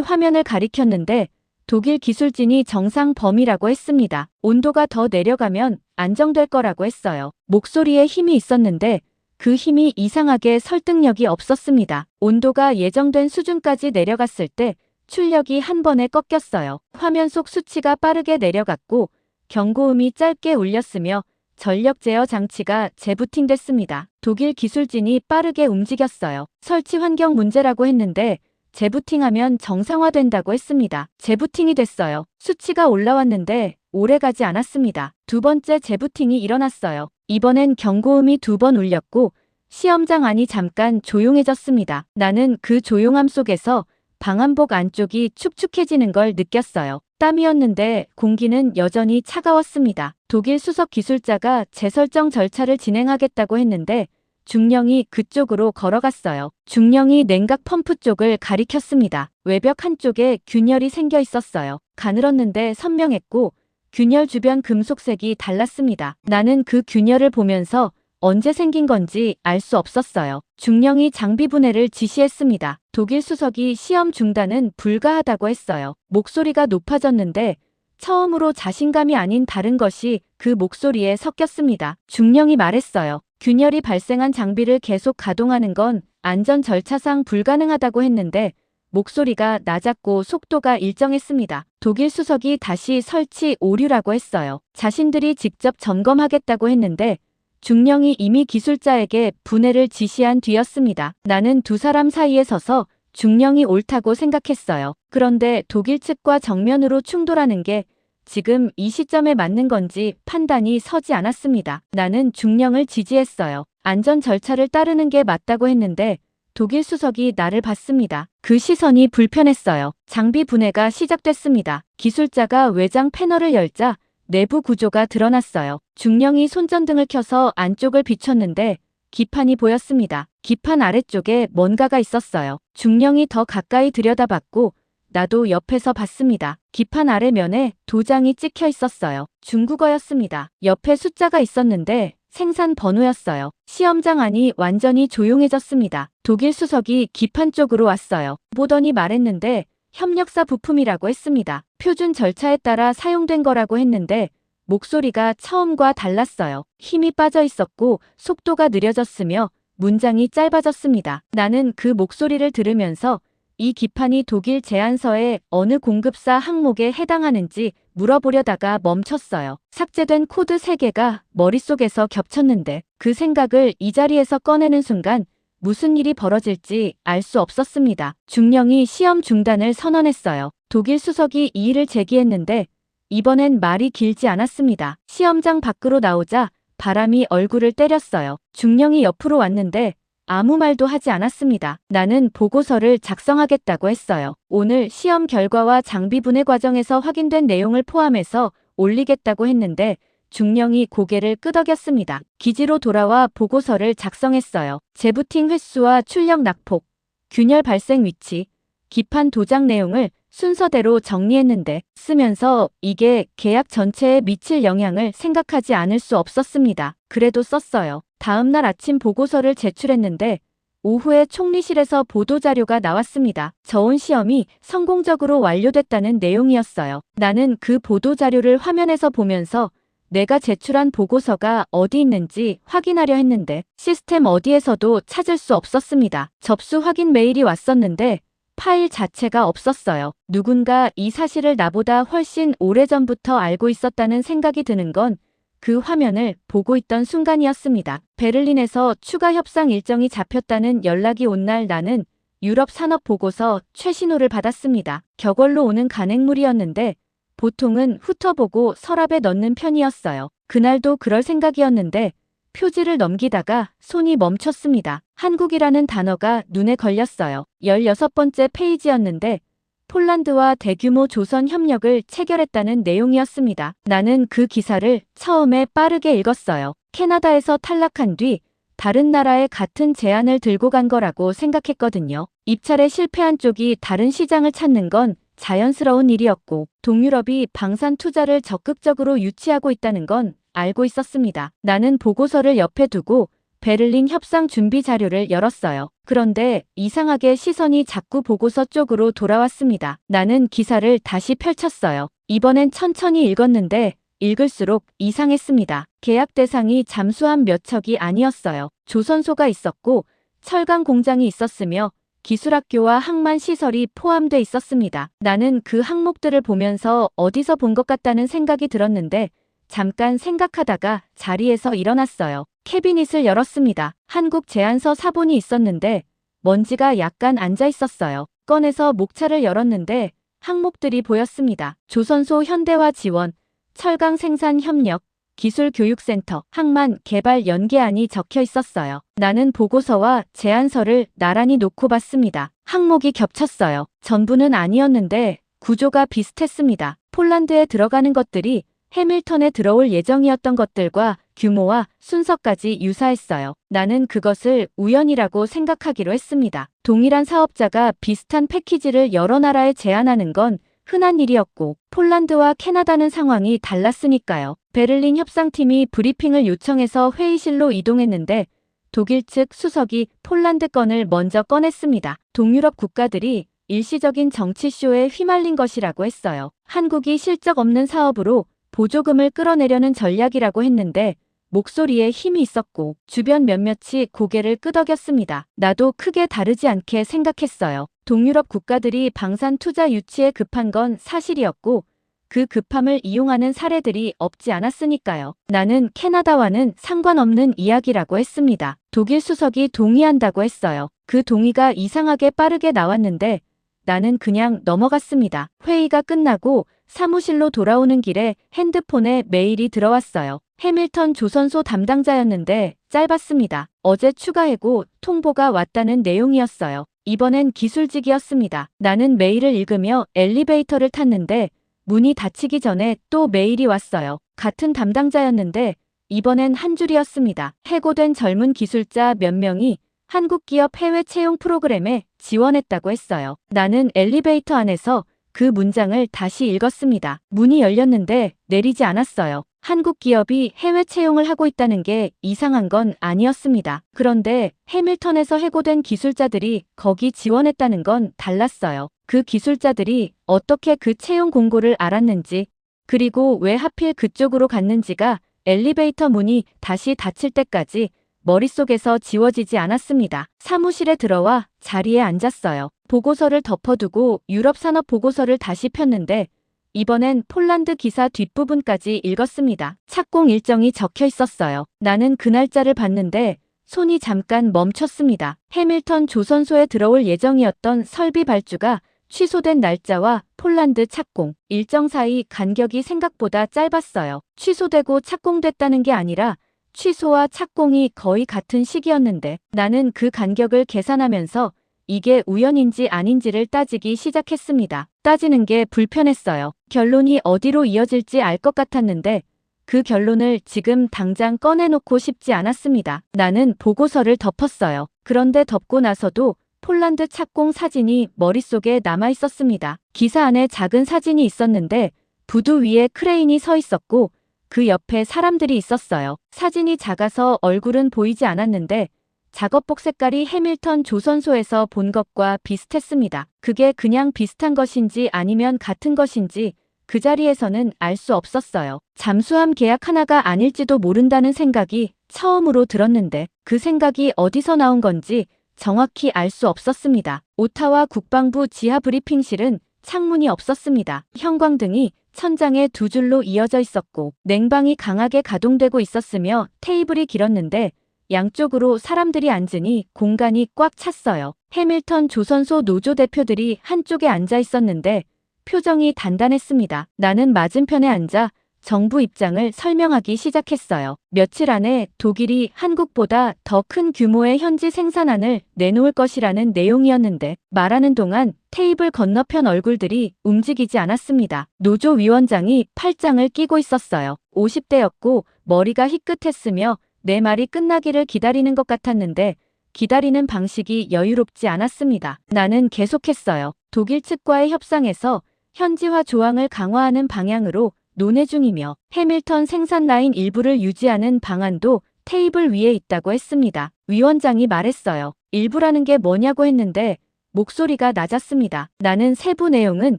화면을 가리켰는데 독일 기술진이 정상 범위라고 했습니다. 온도가 더 내려가면 안정될 거라고 했어요. 목소리에 힘이 있었는데 그 힘이 이상하게 설득력이 없었습니다. 온도가 예정된 수준까지 내려갔을 때 출력이 한 번에 꺾였어요. 화면 속 수치가 빠르게 내려갔고 경고음이 짧게 울렸으며 전력 제어 장치가 재부팅됐습니다. 독일 기술진이 빠르게 움직였어요. 설치 환경 문제라고 했는데 재부팅하면 정상화된다고 했습니다. 재부팅이 됐어요. 수치가 올라왔는데 오래가지 않았습니다. 두 번째 재부팅이 일어났어요. 이번엔 경고음이 2번 울렸고 시험장 안이 잠깐 조용해졌습니다. 나는 그 조용함 속에서 방한복 안쪽이 축축해지는 걸 느꼈어요. 땀이었는데 공기는 여전히 차가웠습니다. 독일 수석 기술자가 재설정 절차를 진행하겠다고 했는데 중령이 그쪽으로 걸어갔어요. 중령이 냉각 펌프 쪽을 가리켰습니다. 외벽 한쪽에 균열이 생겨 있었어요. 가늘었는데 선명했고 균열 주변 금속색이 달랐습니다. 나는 그 균열을 보면서 언제 생긴 건지 알 수 없었어요. 중령이 장비 분해를 지시했습니다. 독일 수석이 시험 중단은 불가하다고 했어요. 목소리가 높아졌는데 처음으로 자신감이 아닌 다른 것이 그 목소리에 섞였습니다. 중령이 말했어요. 균열이 발생한 장비를 계속 가동하는 건 안전 절차상 불가능하다고 했는데 목소리가 낮았고 속도가 일정했습니다. 독일 수석이 다시 설치 오류라고 했어요. 자신들이 직접 점검하겠다고 했는데 중령이 이미 기술자에게 분해를 지시한 뒤였습니다. 나는 두 사람 사이에 서서 중령이 옳다고 생각했어요. 그런데 독일 측과 정면으로 충돌하는 게 지금 이 시점에 맞는 건지 판단이 서지 않았습니다. 나는 중령을 지지했어요. 안전 절차를 따르는 게 맞다고 했는데 독일 수석이 나를 봤습니다. 그 시선이 불편했어요. 장비 분해가 시작됐습니다. 기술자가 외장 패널을 열자 내부 구조가 드러났어요. 중령이 손전등을 켜서 안쪽을 비췄는데 기판이 보였습니다. 기판 아래쪽에 뭔가가 있었어요. 중령이 더 가까이 들여다봤고 나도 옆에서 봤습니다. 기판 아래면에 도장이 찍혀 있었어요. 중국어였습니다. 옆에 숫자가 있었는데 생산 번호였어요. 시험장 안이 완전히 조용해졌습니다. 독일 수석이 기판 쪽으로 왔어요. 보더니 말했는데 협력사 부품이라고 했습니다. 표준 절차에 따라 사용된 거라고 했는데 목소리가 처음과 달랐어요. 힘이 빠져 있었고 속도가 느려졌으며 문장이 짧아졌습니다. 나는 그 목소리를 들으면서 이 기판이 독일 제안서의 어느 공급사 항목에 해당하는지 물어보려다가 멈췄어요. 삭제된 코드 3개가 머릿속에서 겹쳤는데 그 생각을 이 자리에서 꺼내는 순간 무슨 일이 벌어질지 알 수 없었습니다. 중령이 시험 중단을 선언했어요. 독일 수석이 이의를 제기했는데 이번엔 말이 길지 않았습니다. 시험장 밖으로 나오자 바람이 얼굴을 때렸어요. 중령이 옆으로 왔는데 아무 말도 하지 않았습니다. 나는 보고서를 작성하겠다고 했어요. 오늘 시험 결과와 장비 분해 과정에서 확인된 내용을 포함해서 올리겠다고 했는데 중령이 고개를 끄덕였습니다. 기지로 돌아와 보고서를 작성했어요. 재부팅 횟수와 출력 낙폭, 균열 발생 위치, 기판 도장 내용을 순서대로 정리했는데 쓰면서 이게 계약 전체에 미칠 영향을 생각하지 않을 수 없었습니다. 그래도 썼어요. 다음날 아침 보고서를 제출했는데 오후에 총리실에서 보도자료가 나왔습니다. 저온 시험이 성공적으로 완료됐다는 내용이었어요. 나는 그 보도자료를 화면에서 보면서 내가 제출한 보고서가 어디 있는지 확인하려 했는데 시스템 어디에서도 찾을 수 없었습니다. 접수 확인 메일이 왔었는데 파일 자체가 없었어요. 누군가 이 사실을 나보다 훨씬 오래전부터 알고 있었다는 생각이 드는 건 그 화면을 보고 있던 순간이었습니다. 베를린에서 추가 협상 일정이 잡혔다는 연락이 온 날 나는 유럽 산업 보고서 최신호를 받았습니다. 격월로 오는 간행물이었는데 보통은 훑어보고 서랍에 넣는 편이었어요. 그날도 그럴 생각이었는데 표지를 넘기다가 손이 멈췄습니다. 한국이라는 단어가 눈에 걸렸어요. 16번째 페이지였는데 폴란드와 대규모 조선 협력을 체결했다는 내용이었습니다. 나는 그 기사를 처음에 빠르게 읽었어요. 캐나다에서 탈락한 뒤 다른 나라에 같은 제안을 들고 간 거라고 생각했거든요. 입찰에 실패한 쪽이 다른 시장을 찾는 건 자연스러운 일이었고 동유럽이 방산 투자를 적극적으로 유치하고 있다는 건 알고 있었습니다. 나는 보고서를 옆에 두고 베를린 협상 준비 자료를 열었어요. 그런데 이상하게 시선이 자꾸 보고서 쪽으로 돌아왔습니다. 나는 기사를 다시 펼쳤어요. 이번엔 천천히 읽었는데 읽을수록 이상했습니다. 계약 대상이 잠수함 몇 척이 아니었어요. 조선소가 있었고 철강 공장이 있었으며 기술학교와 항만 시설이 포함돼 있었습니다. 나는 그 항목들을 보면서 어디서 본 것 같다는 생각이 들었는데 잠깐 생각하다가 자리에서 일어났어요. 캐비닛을 열었습니다. 한국 제안서 사본이 있었는데 먼지가 약간 앉아 있었어요. 꺼내서 목차를 열었는데 항목들이 보였습니다. 조선소 현대화 지원, 철강 생산 협력, 기술교육센터, 항만 개발 연계안이 적혀 있었어요. 나는 보고서와 제안서를 나란히 놓고 봤습니다. 항목이 겹쳤어요. 전부는 아니었는데 구조가 비슷했습니다. 폴란드에 들어가는 것들이 해밀턴에 들어올 예정이었던 것들과 규모와 순서까지 유사했어요. 나는 그것을 우연이라고 생각하기로 했습니다. 동일한 사업자가 비슷한 패키지를 여러 나라에 제안하는 건 흔한 일이었고 폴란드와 캐나다는 상황이 달랐으니까요. 베를린 협상팀이 브리핑을 요청해서 회의실로 이동했는데 독일 측 수석이 폴란드 건을 먼저 꺼냈습니다. 동유럽 국가들이 일시적인 정치쇼에 휘말린 것이라고 했어요. 한국이 실적 없는 사업으로 보조금을 끌어내려는 전략이라고 했는데 목소리에 힘이 있었고 주변 몇몇이 고개를 끄덕였습니다. 나도 크게 다르지 않게 생각했어요. 동유럽 국가들이 방산 투자 유치에 급한 건 사실이었고 그 급함을 이용하는 사례들이 없지 않았으니까요. 나는 캐나다와는 상관없는 이야기라고 했습니다. 독일 수석이 동의한다고 했어요. 그 동의가 이상하게 빠르게 나왔는데 나는 그냥 넘어갔습니다. 회의가 끝나고 사무실로 돌아오는 길에 핸드폰에 메일이 들어왔어요. 해밀턴 조선소 담당자였는데 짧았습니다. 어제 추가 해고 통보가 왔다는 내용이었어요. 이번엔 기술직이었습니다. 나는 메일을 읽으며 엘리베이터를 탔는데 문이 닫히기 전에 또 메일이 왔어요. 같은 담당자였는데 이번엔 한 줄이었습니다. 해고된 젊은 기술자 몇 명이 한국 기업 해외 채용 프로그램에 지원했다고 했어요. 나는 엘리베이터 안에서 그 문장을 다시 읽었습니다. 문이 열렸는데 내리지 않았어요. 한국 기업이 해외 채용을 하고 있다는 게 이상한 건 아니었습니다. 그런데 해밀턴에서 해고된 기술자들이 거기 지원했다는 건 달랐어요. 그 기술자들이 어떻게 그 채용 공고를 알았는지, 그리고 왜 하필 그쪽으로 갔는지가 엘리베이터 문이 다시 닫힐 때까지 머릿속에서 지워지지 않았습니다. 사무실에 들어와 자리에 앉았어요. 보고서를 덮어두고 유럽 산업 보고서를 다시 폈는데 이번엔 폴란드 기사 뒷부분까지 읽었습니다. 착공 일정이 적혀 있었어요. 나는 그 날짜를 봤는데 손이 잠깐 멈췄습니다. 해밀턴 조선소에 들어올 예정이었던 설비 발주가 취소된 날짜와 폴란드 착공 일정 사이 간격이 생각보다 짧았어요. 취소되고 착공됐다는 게 아니라 취소와 착공이 거의 같은 시기였는데 나는 그 간격을 계산하면서 이게 우연인지 아닌지를 따지기 시작했습니다. 따지는 게 불편했어요. 결론이 어디로 이어질지 알 것 같았는데 그 결론을 지금 당장 꺼내놓고 싶지 않았습니다. 나는 보고서를 덮었어요. 그런데 덮고 나서도 폴란드 착공 사진이 머릿속에 남아있었습니다. 기사 안에 작은 사진이 있었는데 부두 위에 크레인이 서 있었고 그 옆에 사람들이 있었어요. 사진이 작아서 얼굴은 보이지 않았는데 작업복 색깔이 해밀턴 조선소에서 본 것과 비슷했습니다. 그게 그냥 비슷한 것인지 아니면 같은 것인지 그 자리에서는 알 수 없었어요. 잠수함 계약 하나가 아닐지도 모른다는 생각이 처음으로 들었는데 그 생각이 어디서 나온 건지 정확히 알 수 없었습니다. 오타와 국방부 지하 브리핑실은 창문이 없었습니다. 형광등이 천장에 두 줄로 이어져 있었고 냉방이 강하게 가동되고 있었으며 테이블이 길었는데 양쪽으로 사람들이 앉으니 공간이 꽉 찼어요. 해밀턴 조선소 노조 대표들이 한쪽에 앉아 있었는데 표정이 단단했습니다. 나는 맞은편에 앉아 정부 입장을 설명하기 시작했어요. 며칠 안에 독일이 한국보다 더 큰 규모의 현지 생산안을 내놓을 것이라는 내용이었는데 말하는 동안 테이블 건너편 얼굴들이 움직이지 않았습니다. 노조 위원장이 팔짱을 끼고 있었어요. 50대였고 머리가 희끗했으며 내 말이 끝나기를 기다리는 것 같았는데 기다리는 방식이 여유롭지 않았습니다. 나는 계속했어요. 독일 측과의 협상에서 현지화 조항을 강화하는 방향으로 논의 중이며 해밀턴 생산 라인 일부를 유지하는 방안도 테이블 위에 있다고 했습니다. 위원장이 말했어요. 일부라는 게 뭐냐고 했는데 목소리가 낮았습니다. 나는 세부 내용은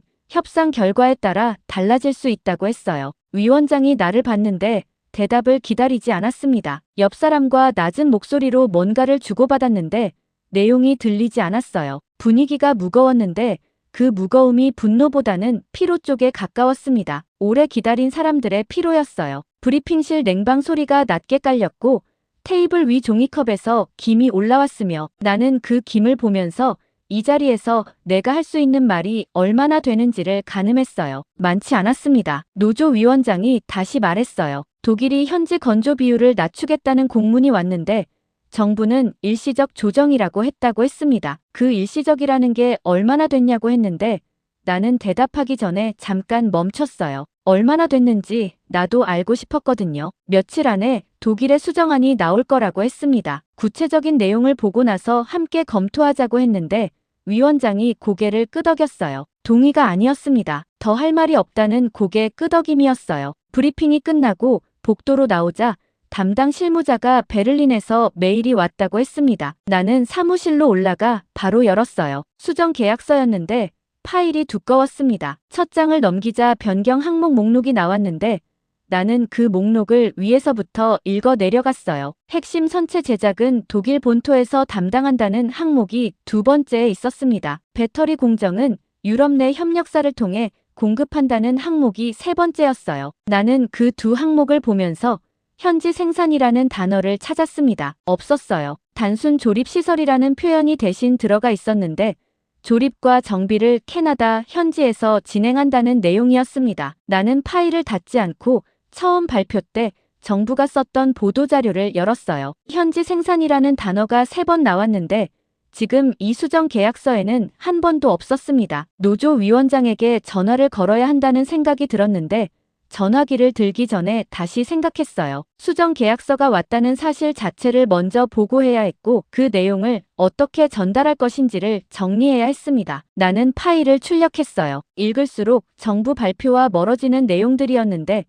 협상 결과에 따라 달라질 수 있다고 했어요. 위원장이 나를 봤는데 대답을 기다리지 않았습니다. 옆 사람과 낮은 목소리로 뭔가를 주고받았는데 내용이 들리지 않았어요. 분위기가 무거웠는데 그 무거움이 분노보다는 피로 쪽에 가까웠습니다. 오래 기다린 사람들의 피로였어요. 브리핑실 냉방 소리가 낮게 깔렸고 테이블 위 종이컵에서 김이 올라왔으며 나는 그 김을 보면서 이 자리에서 내가 할 수 있는 말이 얼마나 되는지를 가늠했어요. 많지 않았습니다. 노조 위원장이 다시 말했어요. 독일이 현지 건조 비율을 낮추겠다는 공문이 왔는데 정부는 일시적 조정이라고 했다고 했습니다. 그 일시적이라는 게 얼마나 됐냐고 했는데 나는 대답하기 전에 잠깐 멈췄어요. 얼마나 됐는지 나도 알고 싶었거든요. 며칠 안에 독일의 수정안이 나올 거라고 했습니다. 구체적인 내용을 보고 나서 함께 검토하자고 했는데 위원장이 고개를 끄덕였어요. 동의가 아니었습니다. 더 할 말이 없다는 고개 끄덕임이었어요. 브리핑이 끝나고 복도로 나오자 담당 실무자가 베를린에서 메일이 왔다고 했습니다. 나는 사무실로 올라가 바로 열었어요. 수정 계약서였는데 파일이 두꺼웠습니다. 첫 장을 넘기자 변경 항목 목록이 나왔는데 나는 그 목록을 위에서부터 읽어 내려갔어요. 핵심 선체 제작은 독일 본토에서 담당한다는 항목이 두 번째에 있었습니다. 배터리 공정은 유럽 내 협력사를 통해 공급한다는 항목이 세 번째였어요. 나는 그 두 항목을 보면서 현지 생산이라는 단어를 찾았습니다. 없었어요. 단순 조립시설이라는 표현이 대신 들어가 있었는데 조립과 정비를 캐나다 현지에서 진행한다는 내용이었습니다. 나는 파일을 닫지 않고 처음 발표 때 정부가 썼던 보도자료를 열었어요. 현지 생산이라는 단어가 3번 나왔는데 지금 이 수정 계약서에는 한 번도 없었습니다. 노조 위원장에게 전화를 걸어야 한다는 생각이 들었는데 전화기를 들기 전에 다시 생각했어요. 수정 계약서가 왔다는 사실 자체를 먼저 보고해야 했고 그 내용을 어떻게 전달할 것인지를 정리해야 했습니다. 나는 파일을 출력했어요. 읽을수록 정부 발표와 멀어지는 내용들이었는데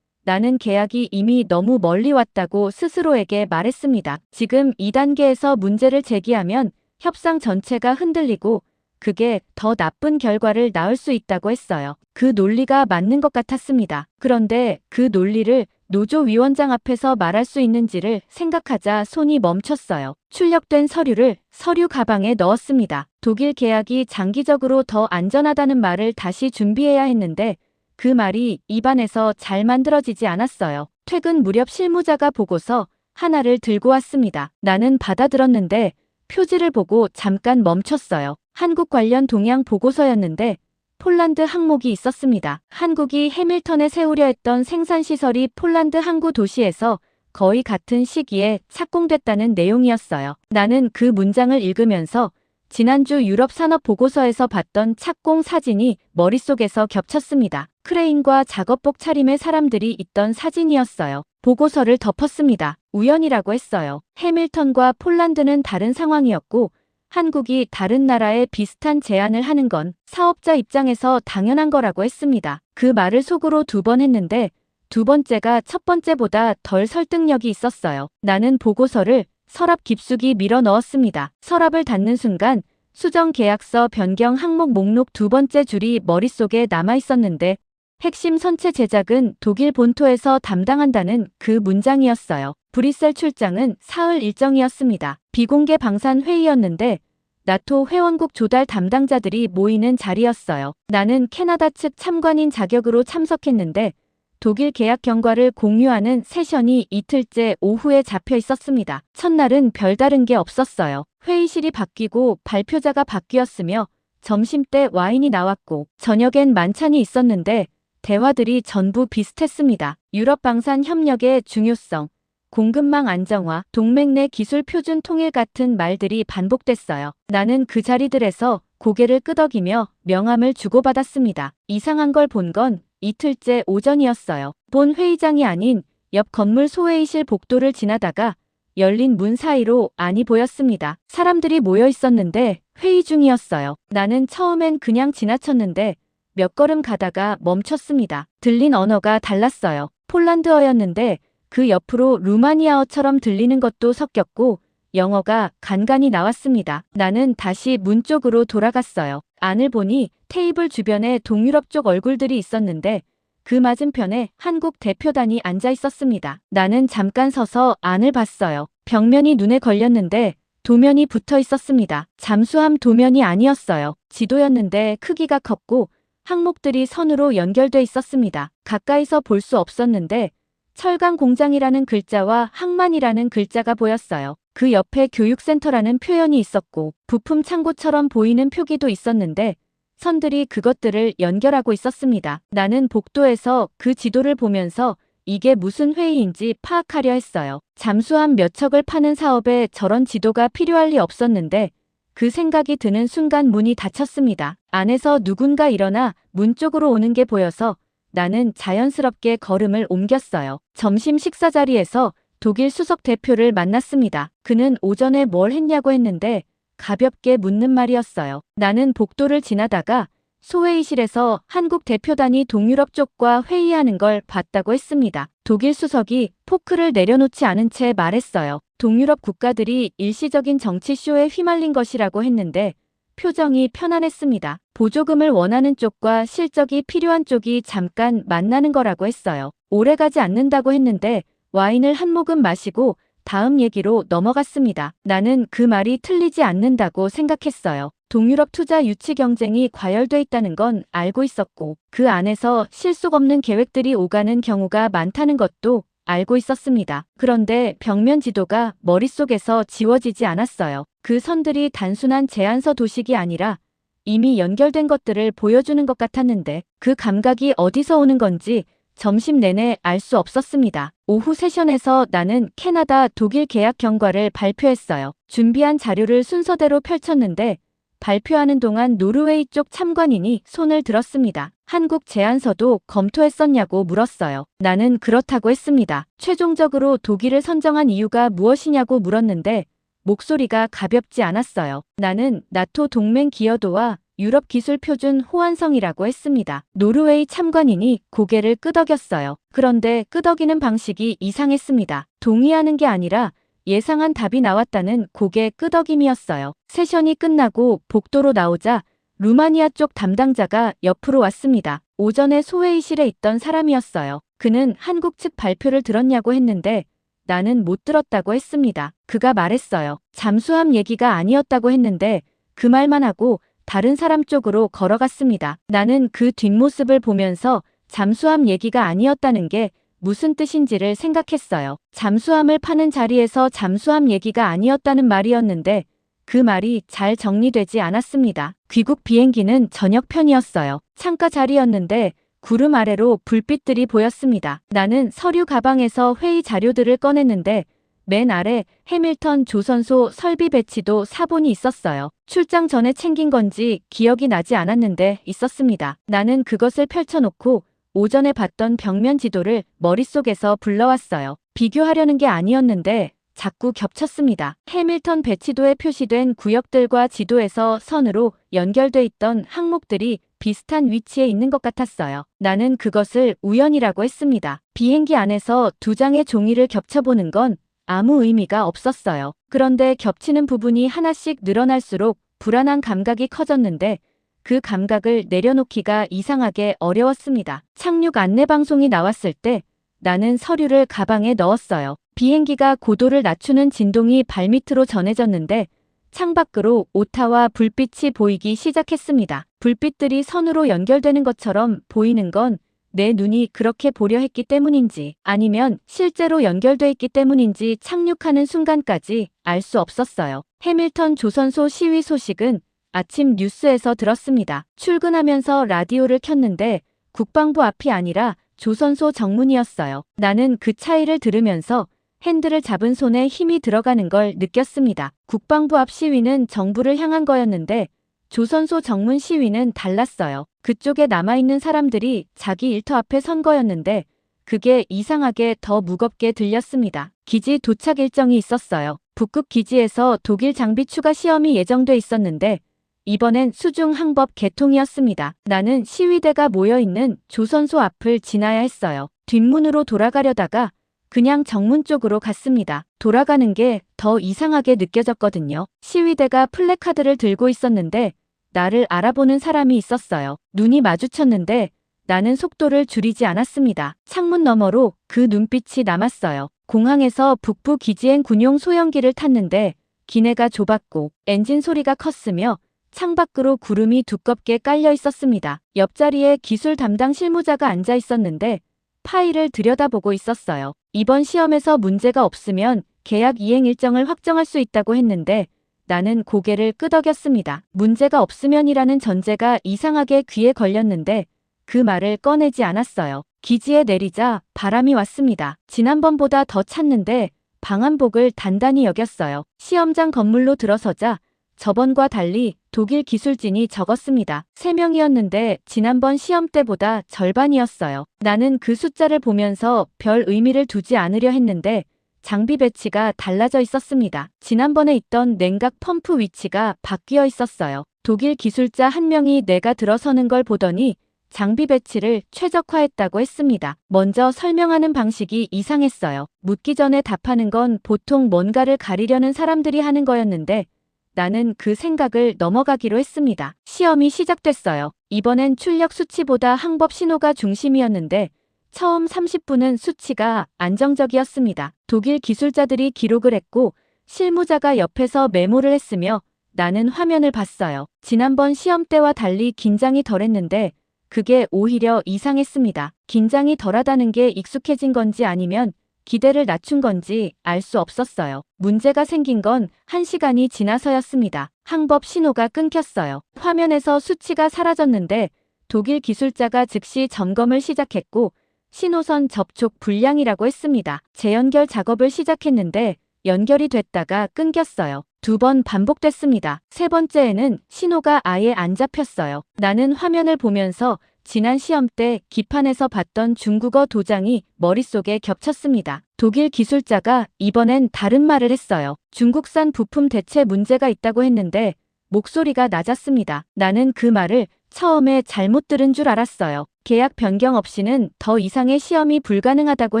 나는 계약이 이미 너무 멀리 왔다고 스스로에게 말했습니다. 지금 2단계에서 문제를 제기하면 협상 전체가 흔들리고 그게 더 나쁜 결과를 낳을 수 있다고 했어요. 그 논리가 맞는 것 같았습니다. 그런데 그 논리를 노조 위원장 앞에서 말할 수 있는지를 생각하자 손이 멈췄어요. 출력된 서류를 서류 가방에 넣었습니다. 독일 계약이 장기적으로 더 안전하다는 말을 다시 준비해야 했는데 그 말이 입안에서 잘 만들어지지 않았어요. 퇴근 무렵 실무자가 보고서 하나를 들고 왔습니다. 나는 받아들었는데 표지를 보고 잠깐 멈췄어요. 한국 관련 동향 보고서였는데 폴란드 항목이 있었습니다. 한국이 해밀턴에 세우려 했던 생산시설이 폴란드 항구 도시에서 거의 같은 시기에 착공됐다는 내용이었어요. 나는 그 문장을 읽으면서 지난주 유럽 산업 보고서에서 봤던 착공 사진이 머릿속에서 겹쳤습니다. 크레인과 작업복 차림의 사람들이 있던 사진이었어요. 보고서를 덮었습니다. 우연이라고 했어요. 해밀턴과 폴란드는 다른 상황이었고 한국이 다른 나라에 비슷한 제안을 하는 건 사업자 입장에서 당연한 거라고 했습니다. 그 말을 속으로 2번 했는데 두 번째가 첫 번째보다 덜 설득력이 있었어요. 나는 보고서를 서랍 깊숙이 밀어 넣었습니다. 서랍을 닫는 순간 수정 계약서 변경 항목 목록 두 번째 줄이 머릿속에 남아 있었는데 핵심 선체 제작은 독일 본토에서 담당한다는 그 문장이었어요. 브뤼셀 출장은 사흘 일정이었습니다. 비공개 방산 회의였는데 나토 회원국 조달 담당자들이 모이는 자리였어요. 나는 캐나다 측 참관인 자격으로 참석했는데 독일 계약 경과를 공유하는 세션이 이틀째 오후에 잡혀 있었습니다. 첫날은 별다른 게 없었어요. 회의실이 바뀌고 발표자가 바뀌었으며 점심때 와인이 나왔고 저녁엔 만찬이 있었는데 대화들이 전부 비슷했습니다. 유럽 방산 협력의 중요성, 공급망 안정화, 동맹 내 기술 표준 통일 같은 말들이 반복됐어요. 나는 그 자리들에서 고개를 끄덕이며 명함을 주고받았습니다. 이상한 걸 본 건 이틀째 오전이었어요. 본 회의장이 아닌 옆 건물 소회의실 복도를 지나다가 열린 문 사이로 안이 보였습니다. 사람들이 모여 있었는데 회의 중이었어요. 나는 처음엔 그냥 지나쳤는데 몇 걸음 가다가 멈췄습니다. 들린 언어가 달랐어요. 폴란드어였는데 그 옆으로 루마니아어처럼 들리는 것도 섞였고 영어가 간간히 나왔습니다. 나는 다시 문 쪽으로 돌아갔어요. 안을 보니 테이블 주변에 동유럽 쪽 얼굴들이 있었는데 그 맞은편에 한국 대표단이 앉아 있었습니다. 나는 잠깐 서서 안을 봤어요. 벽면이 눈에 걸렸는데 도면이 붙어 있었습니다. 잠수함 도면이 아니었어요. 지도였는데 크기가 컸고 항목들이 선으로 연결돼 있었습니다. 가까이서 볼 수 없었는데 철강 공장이라는 글자와 항만이라는 글자가 보였어요. 그 옆에 교육센터라는 표현이 있었고 부품 창고처럼 보이는 표기도 있었는데 선들이 그것들을 연결하고 있었습니다. 나는 복도에서 그 지도를 보면서 이게 무슨 회의인지 파악하려 했어요. 잠수함 몇 척을 파는 사업에 저런 지도가 필요할 리 없었는데 그 생각이 드는 순간 문이 닫혔습니다. 안에서 누군가 일어나 문 쪽으로 오는 게 보여서 나는 자연스럽게 걸음을 옮겼어요. 점심 식사 자리에서 독일 수석 대표를 만났습니다. 그는 오전에 뭘 했냐고 했는데 가볍게 묻는 말이었어요. 나는 복도를 지나다가 소회의실에서 한국 대표단이 동유럽 쪽과 회의하는 걸 봤다고 했습니다. 독일 수석이 포크를 내려놓지 않은 채 말했어요. 동유럽 국가들이 일시적인 정치쇼에 휘말린 것이라고 했는데 표정이 편안했습니다. 보조금을 원하는 쪽과 실적이 필요한 쪽이 잠깐 만나는 거라고 했어요. 오래가지 않는다고 했는데 와인을 한 모금 마시고 다음 얘기로 넘어갔습니다. 나는 그 말이 틀리지 않는다고 생각했어요. 동유럽 투자 유치 경쟁이 과열돼 있다는 건 알고 있었고 그 안에서 실속 없는 계획들이 오가는 경우가 많다는 것도 알고 있었습니다. 그런데 벽면 지도가 머릿속에서 지워지지 않았어요. 그 선들이 단순한 제안서 도식이 아니라 이미 연결된 것들을 보여주는 것 같았는데 그 감각이 어디서 오는 건지 점심 내내 알 수 없었습니다. 오후 세션에서 나는 캐나다 독일 계약 경과를 발표했어요. 준비한 자료를 순서대로 펼쳤는데 발표하는 동안 노르웨이 쪽 참관인이 손을 들었습니다. 한국 제안서도 검토했었냐고 물었어요. 나는 그렇다고 했습니다. 최종적으로 독일을 선정한 이유가 무엇이냐고 물었는데 목소리가 가볍지 않았어요. 나는 나토 동맹 기여도와 유럽 기술 표준 호환성이라고 했습니다. 노르웨이 참관인이 고개를 끄덕였어요. 그런데 끄덕이는 방식이 이상했습니다. 동의하는 게 아니라 예상한 답이 나왔다는 고개 끄덕임이었어요. 세션이 끝나고 복도로 나오자 루마니아 쪽 담당자가 옆으로 왔습니다. 오전에 소회의실에 있던 사람이었어요. 그는 한국 측 발표를 들었냐고 했는데 나는 못 들었다고 했습니다. 그가 말했어요. 잠수함 얘기가 아니었다고 했는데 그 말만 하고 다른 사람 쪽으로 걸어갔습니다. 나는 그 뒷모습을 보면서 잠수함 얘기가 아니었다는 게 무슨 뜻인지를 생각했어요. 잠수함을 파는 자리에서 잠수함 얘기가 아니었다는 말이었는데 그 말이 잘 정리되지 않았습니다. 귀국 비행기는 저녁편이었어요. 창가 자리였는데 구름 아래로 불빛들이 보였습니다. 나는 서류 가방에서 회의 자료들을 꺼냈는데 맨 아래 해밀턴 조선소 설비 배치도 사본이 있었어요. 출장 전에 챙긴 건지 기억이 나지 않았는데 있었습니다. 나는 그것을 펼쳐놓고 오전에 봤던 벽면 지도를 머릿속에서 불러왔어요. 비교하려는 게 아니었는데 자꾸 겹쳤습니다. 해밀턴 배치도에 표시된 구역들과 지도에서 선으로 연결돼 있던 항목들이 비슷한 위치에 있는 것 같았어요. 나는 그것을 우연이라고 했습니다. 비행기 안에서 두 장의 종이를 겹쳐보는 건 아무 의미가 없었어요. 그런데 겹치는 부분이 하나씩 늘어날수록 불안한 감각이 커졌는데 그 감각을 내려놓기가 이상하게 어려웠습니다. 착륙 안내방송이 나왔을 때 나는 서류를 가방에 넣었어요. 비행기가 고도를 낮추는 진동이 발밑으로 전해졌는데 창밖으로 오타와 불빛이 보이기 시작했습니다. 불빛들이 선으로 연결되는 것처럼 보이는 건 내 눈이 그렇게 보려 했기 때문인지 아니면 실제로 연결돼 있기 때문인지 착륙하는 순간까지 알 수 없었어요. 해밀턴 조선소 시위 소식은 아침 뉴스에서 들었습니다. 출근하면서 라디오를 켰는데 국방부 앞이 아니라 조선소 정문이었어요. 나는 그 차이를 들으면서 핸들을 잡은 손에 힘이 들어가는 걸 느꼈습니다. 국방부 앞 시위는 정부를 향한 거였는데 조선소 정문 시위는 달랐어요. 그쪽에 남아있는 사람들이 자기 일터 앞에 선 거였는데 그게 이상하게 더 무겁게 들렸습니다. 기지 도착 일정이 있었어요. 북극 기지에서 독일 장비 추가 시험이 예정돼 있었는데 이번엔 수중 항법 개통이었습니다. 나는 시위대가 모여있는 조선소 앞을 지나야 했어요. 뒷문으로 돌아가려다가 그냥 정문 쪽으로 갔습니다. 돌아가는 게 더 이상하게 느껴졌거든요. 시위대가 플래카드를 들고 있었는데 나를 알아보는 사람이 있었어요. 눈이 마주쳤는데 나는 속도를 줄이지 않았습니다. 창문 너머로 그 눈빛이 남았어요. 공항에서 북부 기지행 군용 소형기를 탔는데 기내가 좁았고 엔진 소리가 컸으며 창밖으로 구름이 두껍게 깔려 있었습니다. 옆자리에 기술 담당 실무자가 앉아 있었는데 파일을 들여다보고 있었어요. 이번 시험에서 문제가 없으면 계약 이행 일정을 확정할 수 있다고 했는데 나는 고개를 끄덕였습니다. 문제가 없으면이라는 전제가 이상하게 귀에 걸렸는데 그 말을 꺼내지 않았어요. 기지에 내리자 바람이 왔습니다. 지난번보다 더 찼는데 방한복을 단단히 여겼어요. 시험장 건물로 들어서자 저번과 달리 독일 기술진이 적었습니다. 3명이었는데 지난번 시험 때보다 절반이었어요. 나는 그 숫자를 보면서 별 의미를 두지 않으려 했는데 장비 배치가 달라져 있었습니다. 지난번에 있던 냉각 펌프 위치가 바뀌어 있었어요. 독일 기술자 한 명이 내가 들어서는 걸 보더니 장비 배치를 최적화했다고 했습니다. 먼저 설명하는 방식이 이상했어요. 묻기 전에 답하는 건 보통 뭔가를 가리려는 사람들이 하는 거였는데 나는 그 생각을 넘어가기로 했습니다. 시험이 시작됐어요. 이번엔 출력 수치보다 항법 신호가 중심이었는데 처음 30분은 수치가 안정적이었습니다. 독일 기술자들이 기록을 했고 실무자가 옆에서 메모를 했으며 나는 화면을 봤어요. 지난번 시험 때와 달리 긴장이 덜했는데 그게 오히려 이상했습니다. 긴장이 덜하다는 게 익숙해진 건지 아니면 기대를 낮춘 건지 알 수 없었어요. 문제가 생긴 건 1시간이 지나서였습니다. 항법 신호가 끊겼어요. 화면에서 수치가 사라졌는데 독일 기술자가 즉시 점검을 시작했고 신호선 접촉 불량이라고 했습니다. 재연결 작업을 시작했는데 연결이 됐다가 끊겼어요. 2번 반복됐습니다. 3번째에는 신호가 아예 안 잡혔어요. 나는 화면을 보면서 지난 시험 때 기판에서 봤던 중국어 도장이 머릿속에 겹쳤습니다. 독일 기술자가 이번엔 다른 말을 했어요. 중국산 부품 대체 문제가 있다고 했는데 목소리가 낮았습니다. 나는 그 말을 처음에 잘못 들은 줄 알았어요. 계약 변경 없이는 더 이상의 시험이 불가능하다고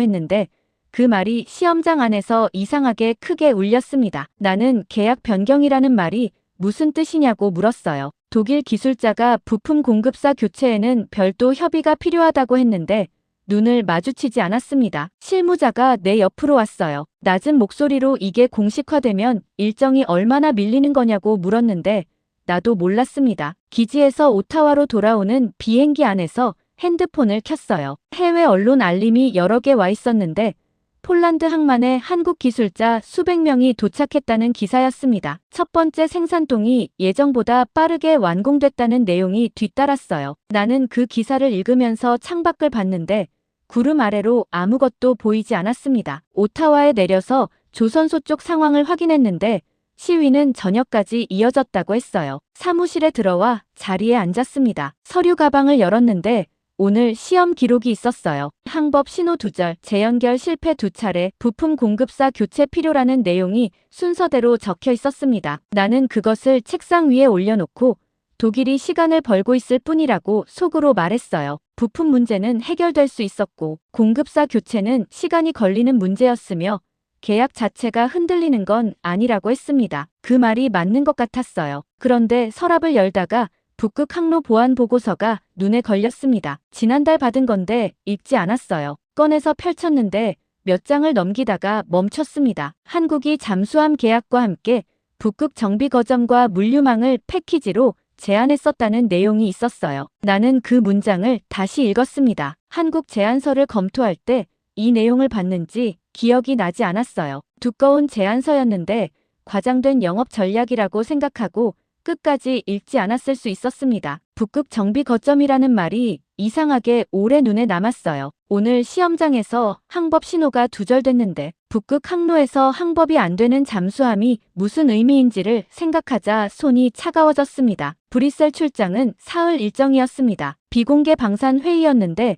했는데 그 말이 시험장 안에서 이상하게 크게 울렸습니다. 나는 계약 변경이라는 말이 무슨 뜻이냐고 물었어요. 독일 기술자가 부품 공급사 교체에는 별도 협의가 필요하다고 했는데 눈을 마주치지 않았습니다. 실무자가 내 옆으로 왔어요. 낮은 목소리로 이게 공식화되면 일정이 얼마나 밀리는 거냐고 물었는데 나도 몰랐습니다. 기지에서 오타와로 돌아오는 비행기 안에서 핸드폰을 켰어요. 해외 언론 알림이 여러 개 와 있었는데 폴란드 항만에 한국 기술자 수백 명이 도착했다는 기사였습니다. 첫 번째 생산동이 예정보다 빠르게 완공됐다는 내용이 뒤따랐어요. 나는 그 기사를 읽으면서 창밖을 봤는데 구름 아래로 아무것도 보이지 않았습니다. 오타와에 내려서 조선소 쪽 상황을 확인했는데 시위는 저녁까지 이어졌다고 했어요. 사무실에 들어와 자리에 앉았습니다. 서류 가방을 열었는데 오늘 시험 기록이 있었어요. 항법 신호 2절, 재연결 실패 2차례, 부품 공급사 교체 필요라는 내용이 순서대로 적혀 있었습니다. 나는 그것을 책상 위에 올려놓고 독일이 시간을 벌고 있을 뿐이라고 속으로 말했어요. 부품 문제는 해결될 수 있었고 공급사 교체는 시간이 걸리는 문제였으며 계약 자체가 흔들리는 건 아니라고 했습니다. 그 말이 맞는 것 같았어요. 그런데 서랍을 열다가 북극 항로 보안 보고서가 눈에 걸렸습니다. 지난달 받은 건데 읽지 않았어요. 꺼내서 펼쳤는데 몇 장을 넘기다가 멈췄습니다. 한국이 잠수함 계약과 함께 북극 정비 거점과 물류망을 패키지로 제안했었다는 내용이 있었어요. 나는 그 문장을 다시 읽었습니다. 한국 제안서를 검토할 때 이 내용을 봤는지 기억이 나지 않았어요. 두꺼운 제안서였는데 과장된 영업 전략이라고 생각하고 끝까지 읽지 않았을 수 있었습니다. 북극 정비 거점이라는 말이 이상하게 오래 눈에 남았어요. 오늘 시험장에서 항법 신호가 두절됐는데 북극 항로에서 항법이 안 되는 잠수함이 무슨 의미인지를 생각하자 손이 차가워졌습니다. 브뤼셀 출장은 사흘 일정이었습니다. 비공개 방산 회의였는데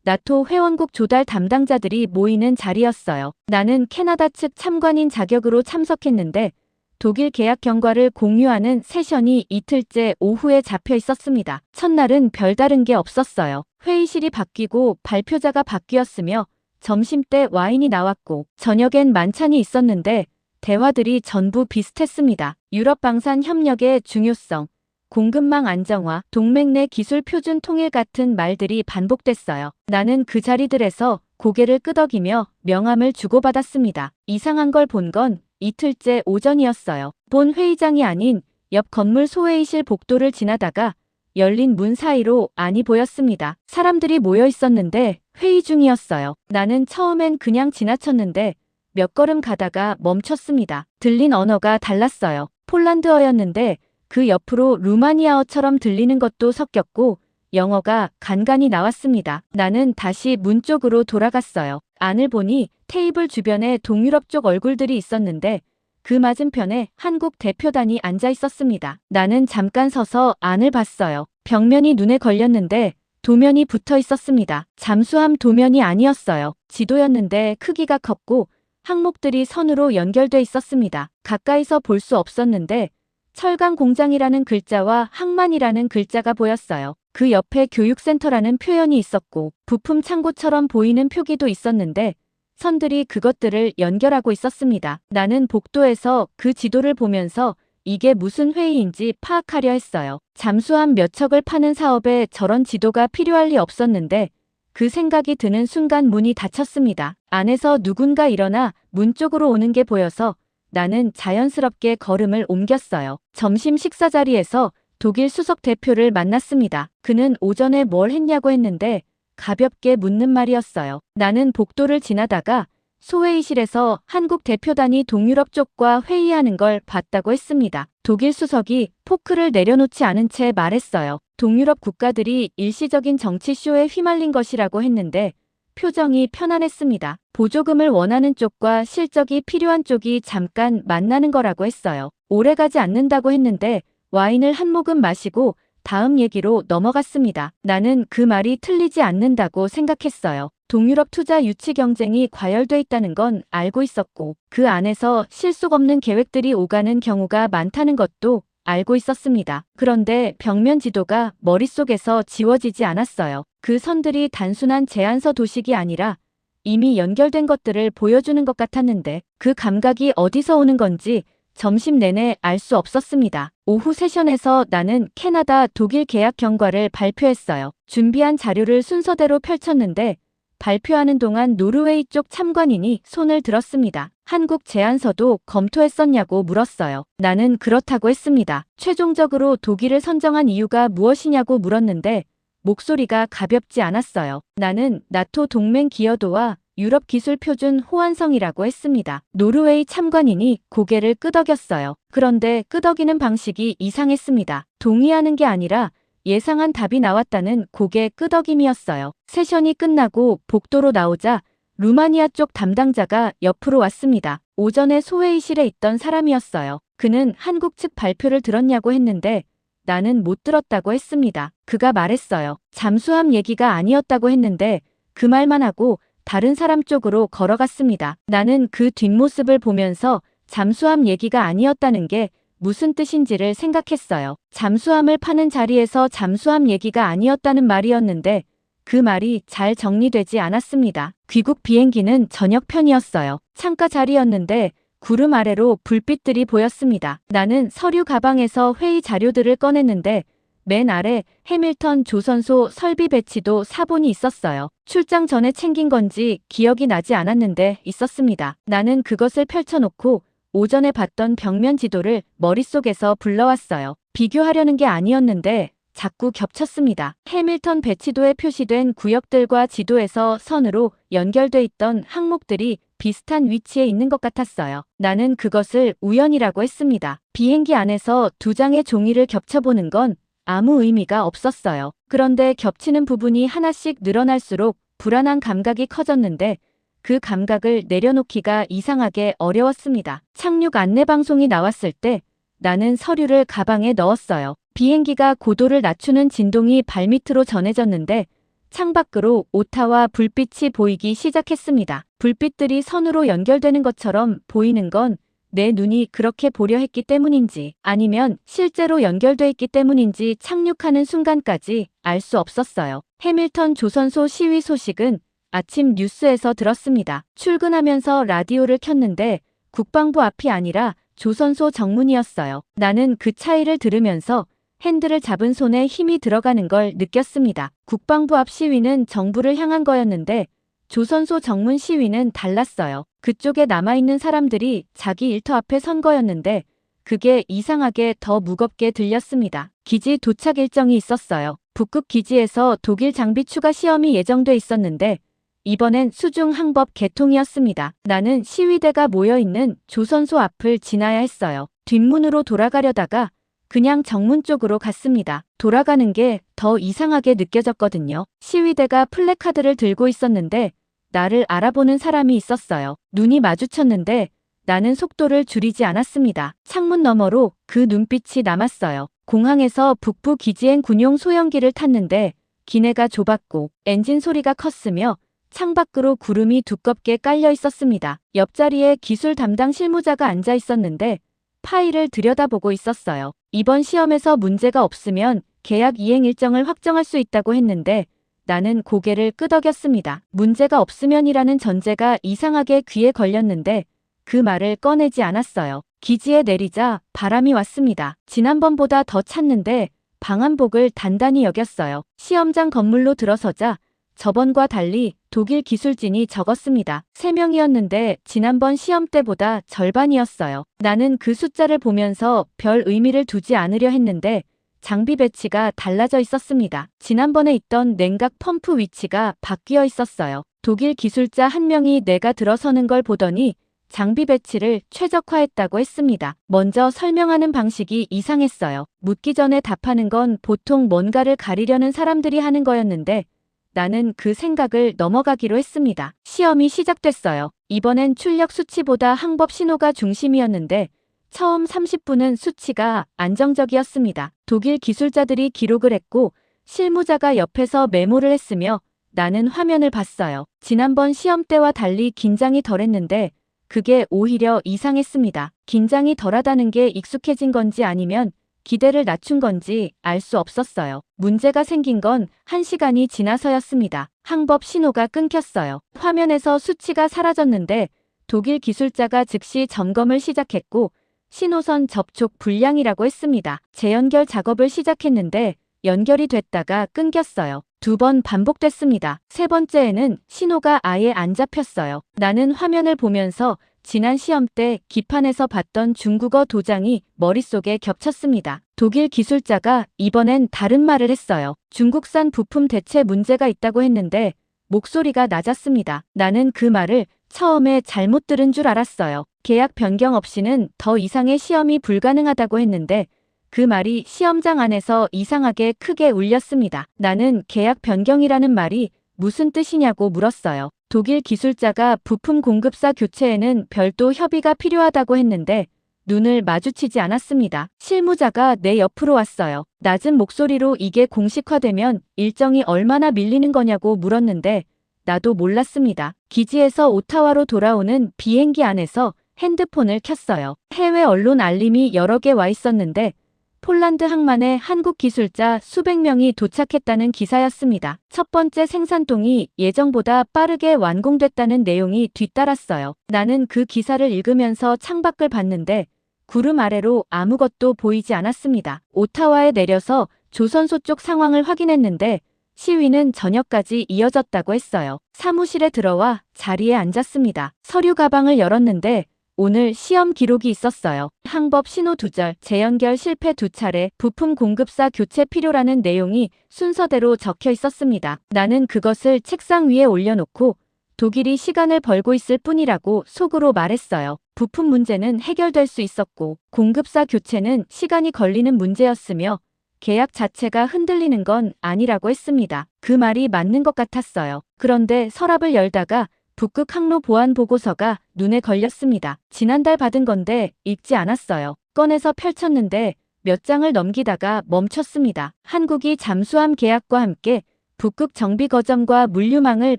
나토 회원국 조달 담당자들이 모이는 자리였어요. 나는 캐나다 측 참관인 자격으로 참석했는데 독일 계약 경과를 공유하는 세션이 이틀째 오후에 잡혀 있었습니다. 첫날은 별다른 게 없었어요. 회의실이 바뀌고 발표자가 바뀌었으며 점심때 와인이 나왔고 저녁엔 만찬이 있었는데 대화들이 전부 비슷했습니다. 유럽 방산 협력의 중요성, 공급망 안정화, 동맹 내 기술 표준 통일 같은 말들이 반복됐어요. 나는 그 자리들에서 고개를 끄덕이며 명함을 주고받았습니다. 이상한 걸 본 건 이틀째 오전이었어요. 본 회의장이 아닌 옆 건물 소회의실 복도를 지나다가 열린 문 사이로 안이 보였습니다. 사람들이 모여 있었는데 회의 중이었어요. 나는 처음엔 그냥 지나쳤는데 몇 걸음 가다가 멈췄습니다. 들린 언어가 달랐어요. 폴란드어였는데 그 옆으로 루마니아어처럼 들리는 것도 섞였고 영어가 간간히 나왔습니다. 나는 다시 문 쪽으로 돌아갔어요. 안을 보니 테이블 주변에 동유럽 쪽 얼굴들이 있었는데 그 맞은편에 한국 대표단이 앉아 있었습니다. 나는 잠깐 서서 안을 봤어요. 벽면이 눈에 걸렸는데 도면이 붙어 있었습니다. 잠수함 도면이 아니었어요. 지도였는데 크기가 컸고 항목들이 선으로 연결돼 있었습니다. 가까이서 볼 수 없었는데 철강 공장이라는 글자와 항만이라는 글자가 보였어요. 그 옆에 교육센터라는 표현이 있었고 부품 창고처럼 보이는 표기도 있었는데 선들이 그것들을 연결하고 있었습니다. 나는 복도에서 그 지도를 보면서 이게 무슨 회의인지 파악하려 했어요. 잠수함 몇 척을 파는 사업에 저런 지도가 필요할 리 없었는데 그 생각이 드는 순간 문이 닫혔습니다. 안에서 누군가 일어나 문 쪽으로 오는 게 보여서 나는 자연스럽게 걸음을 옮겼어요. 점심 식사 자리에서 독일 수석 대표를 만났습니다. 그는 오전에 뭘 했냐고 했는데 가볍게 묻는 말이었어요. 나는 복도를 지나다가 소회의실에서 한국 대표단이 동유럽 쪽과 회의하는 걸 봤다고 했습니다. 독일 수석이 포크를 내려놓지 않은 채 말했어요. 동유럽 국가들이 일시적인 정치쇼에 휘말린 것이라고 했는데 표정이 편안했습니다. 보조금을 원하는 쪽과 실적이 필요한 쪽이 잠깐 만나는 거라고 했어요. 오래가지 않는다고 했는데 와인을 한 모금 마시고 다음 얘기로 넘어갔습니다. 나는 그 말이 틀리지 않는다고 생각했어요. 동유럽 투자 유치 경쟁이 과열돼 있다는 건 알고 있었고 그 안에서 실속 없는 계획들이 오가는 경우가 많다는 것도 알고 있었습니다. 그런데 벽면 지도가 머릿속에서 지워지지 않았어요. 그 선들이 단순한 제안서 도식이 아니라 이미 연결된 것들을 보여주는 것 같았는데 그 감각이 어디서 오는 건지 점심 내내 알 수 없었습니다. 오후 세션에서 나는 캐나다 독일 계약 경과를 발표했어요. 준비한 자료를 순서대로 펼쳤는데 발표하는 동안 노르웨이 쪽 참관인이 손을 들었습니다. 한국 제안서도 검토했었냐고 물었어요. 나는 그렇다고 했습니다. 최종적으로 독일을 선정한 이유가 무엇이냐고 물었는데 목소리가 가볍지 않았어요. 나는 나토 동맹 기여도와 유럽 기술 표준 호환성이라고 했습니다. 노르웨이 참관인이 고개를 끄덕였어요. 그런데 끄덕이는 방식이 이상했습니다. 동의하는 게 아니라 예상한 답이 나왔다는 고개 끄덕임이었어요. 세션이 끝나고 복도로 나오자 루마니아 쪽 담당자가 옆으로 왔습니다. 오전에 소회의실에 있던 사람이었어요. 그는 한국 측 발표를 들었냐고 했는데 나는 못 들었다고 했습니다. 그가 말했어요. 잠수함 얘기가 아니었다고 했는데 그 말만 하고 다른 사람 쪽으로 걸어갔습니다. 나는 그 뒷모습을 보면서 잠수함 얘기가 아니었다는 게 무슨 뜻인지를 생각했어요. 잠수함을 파는 자리에서 잠수함 얘기가 아니었다는 말이었는데 그 말이 잘 정리되지 않았습니다. 귀국 비행기는 저녁편이었어요. 창가 자리였는데 구름 아래로 불빛들이 보였습니다. 나는 서류 가방에서 회의 자료들을 꺼냈는데 맨 아래 해밀턴 조선소 설비 배치도 사본이 있었어요. 출장 전에 챙긴 건지 기억이 나지 않았는데 있었습니다. 나는 그것을 펼쳐놓고 오전에 봤던 벽면 지도를 머릿속에서 불러왔어요. 비교하려는 게 아니었는데 자꾸 겹쳤습니다. 해밀턴 배치도에 표시된 구역들과 지도에서 선으로 연결돼 있던 항목들이 비슷한 위치에 있는 것 같았어요. 나는 그것을 우연이라고 했습니다. 비행기 안에서 두 장의 종이를 겹쳐보는 건 아무 의미가 없었어요. 그런데 겹치는 부분이 하나씩 늘어날수록 불안한 감각이 커졌는데 그 감각을 내려놓기가 이상하게 어려웠습니다. 착륙 안내방송이 나왔을 때 나는 서류를 가방에 넣었어요. 비행기가 고도를 낮추는 진동이 발밑으로 전해졌는데 창밖으로 오타와 불빛이 보이기 시작했습니다. 불빛들이 선으로 연결되는 것처럼 보이는 건 내 눈이 그렇게 보려 했기 때문인지 아니면 실제로 연결돼 있기 때문인지 착륙하는 순간까지 알 수 없었어요. 해밀턴 조선소 시위 소식은 아침 뉴스에서 들었습니다. 출근하면서 라디오를 켰는데 국방부 앞이 아니라 조선소 정문이었어요. 나는 그 차이를 들으면서 핸들을 잡은 손에 힘이 들어가는 걸 느꼈습니다. 국방부 앞 시위는 정부를 향한 거였는데 조선소 정문 시위는 달랐어요. 그쪽에 남아있는 사람들이 자기 일터 앞에 선 거였는데 그게 이상하게 더 무겁게 들렸습니다. 기지 도착 일정이 있었어요. 북극 기지에서 독일 장비 추가 시험이 예정돼 있었는데 이번엔 수중 항법 개통이었습니다. 나는 시위대가 모여있는 조선소 앞을 지나야 했어요. 뒷문으로 돌아가려다가 그냥 정문 쪽으로 갔습니다. 돌아가는 게 더 이상하게 느껴졌거든요. 시위대가 플래카드를 들고 있었는데 나를 알아보는 사람이 있었어요. 눈이 마주쳤는데 나는 속도를 줄이지 않았습니다. 창문 너머로 그 눈빛이 남았어요. 공항에서 북부 기지행 군용 소형기를 탔는데 기내가 좁았고 엔진 소리가 컸으며 창밖으로 구름이 두껍게 깔려 있었습니다. 옆자리에 기술 담당 실무자가 앉아 있었는데 파일을 들여다보고 있었어요. 이번 시험에서 문제가 없으면 계약 이행 일정을 확정할 수 있다고 했는데 나는 고개를 끄덕였습니다. 문제가 없으면이라는 전제가 이상하게 귀에 걸렸는데 그 말을 꺼내지 않았어요. 기지에 내리자 바람이 왔습니다. 지난번보다 더 찼는데 방한복을 단단히 여겼어요. 시험장 건물로 들어서자 저번과 달리 독일 기술진이 적었습니다. 3명이었는데 지난번 시험 때보다 절반이었어요. 나는 그 숫자를 보면서 별 의미를 두지 않으려 했는데 장비 배치가 달라져 있었습니다. 지난번에 있던 냉각 펌프 위치가 바뀌어 있었어요. 독일 기술자 한 명이 내가 들어서는 걸 보더니 장비 배치를 최적화했다고 했습니다. 먼저 설명하는 방식이 이상했어요. 묻기 전에 답하는 건 보통 뭔가를 가리려는 사람들이 하는 거였는데 나는 그 생각을 넘어가기로 했습니다. 시험이 시작됐어요. 이번엔 출력 수치보다 항법 신호가 중심이었는데 처음 30분은 수치가 안정적이었습니다. 독일 기술자들이 기록을 했고 실무자가 옆에서 메모를 했으며 나는 화면을 봤어요. 지난번 시험 때와 달리 긴장이 덜했는데 그게 오히려 이상했습니다. 긴장이 덜하다는 게 익숙해진 건지 아니면 기대를 낮춘 건지 알 수 없었어요. 문제가 생긴 건 1시간이 지나서였습니다. 항법 신호가 끊겼어요. 화면에서 수치가 사라졌는데 독일 기술자가 즉시 점검을 시작했고 신호선 접촉 불량이라고 했습니다. 재연결 작업을 시작했는데 연결이 됐다가 끊겼어요. 2번 반복됐습니다. 3번째에는 신호가 아예 안 잡혔어요. 나는 화면을 보면서 지난 시험 때 기판에서 봤던 중국어 도장이 머릿속에 겹쳤습니다. 독일 기술자가 이번엔 다른 말을 했어요. 중국산 부품 대체 문제가 있다고 했는데 목소리가 낮았습니다. 나는 그 말을 처음에 잘못 들은 줄 알았어요. 계약 변경 없이는 더 이상의 시험이 불가능하다고 했는데 그 말이 시험장 안에서 이상하게 크게 울렸습니다. 나는 계약 변경이라는 말이 무슨 뜻이냐고 물었어요. 독일 기술자가 부품 공급사 교체에는 별도 협의가 필요하다고 했는데 눈을 마주치지 않았습니다. 실무자가 내 옆으로 왔어요. 낮은 목소리로 이게 공식화되면 일정이 얼마나 밀리는 거냐고 물었는데 나도 몰랐습니다. 기지에서 오타와로 돌아오는 비행기 안에서 핸드폰을 켰어요. 해외 언론 알림이 여러 개 와 있었는데 폴란드 항만에 한국 기술자 수백 명이 도착했다는 기사였습니다. 첫 번째 생산동이 예정보다 빠르게 완공됐다는 내용이 뒤따랐어요. 나는 그 기사를 읽으면서 창밖을 봤는데 구름 아래로 아무것도 보이지 않았습니다. 오타와에 내려서 조선소 쪽 상황을 확인했는데 시위는 저녁까지 이어졌다고 했어요. 사무실에 들어와 자리에 앉았습니다. 서류 가방을 열었는데 오늘 시험 기록이 있었어요. 항법 신호 2절, 재연결 실패 2차례, 부품 공급사 교체 필요라는 내용이 순서대로 적혀 있었습니다. 나는 그것을 책상 위에 올려놓고 독일이 시간을 벌고 있을 뿐이라고 속으로 말했어요. 부품 문제는 해결될 수 있었고 공급사 교체는 시간이 걸리는 문제였으며 계약 자체가 흔들리는 건 아니라고 했습니다. 그 말이 맞는 것 같았어요. 그런데 서랍을 열다가 북극 항로 보안 보고서가 눈에 걸렸습니다. 지난달 받은 건데 읽지 않았어요. 꺼내서 펼쳤는데 몇 장을 넘기다가 멈췄습니다. 한국이 잠수함 계약과 함께 북극 정비 거점과 물류망을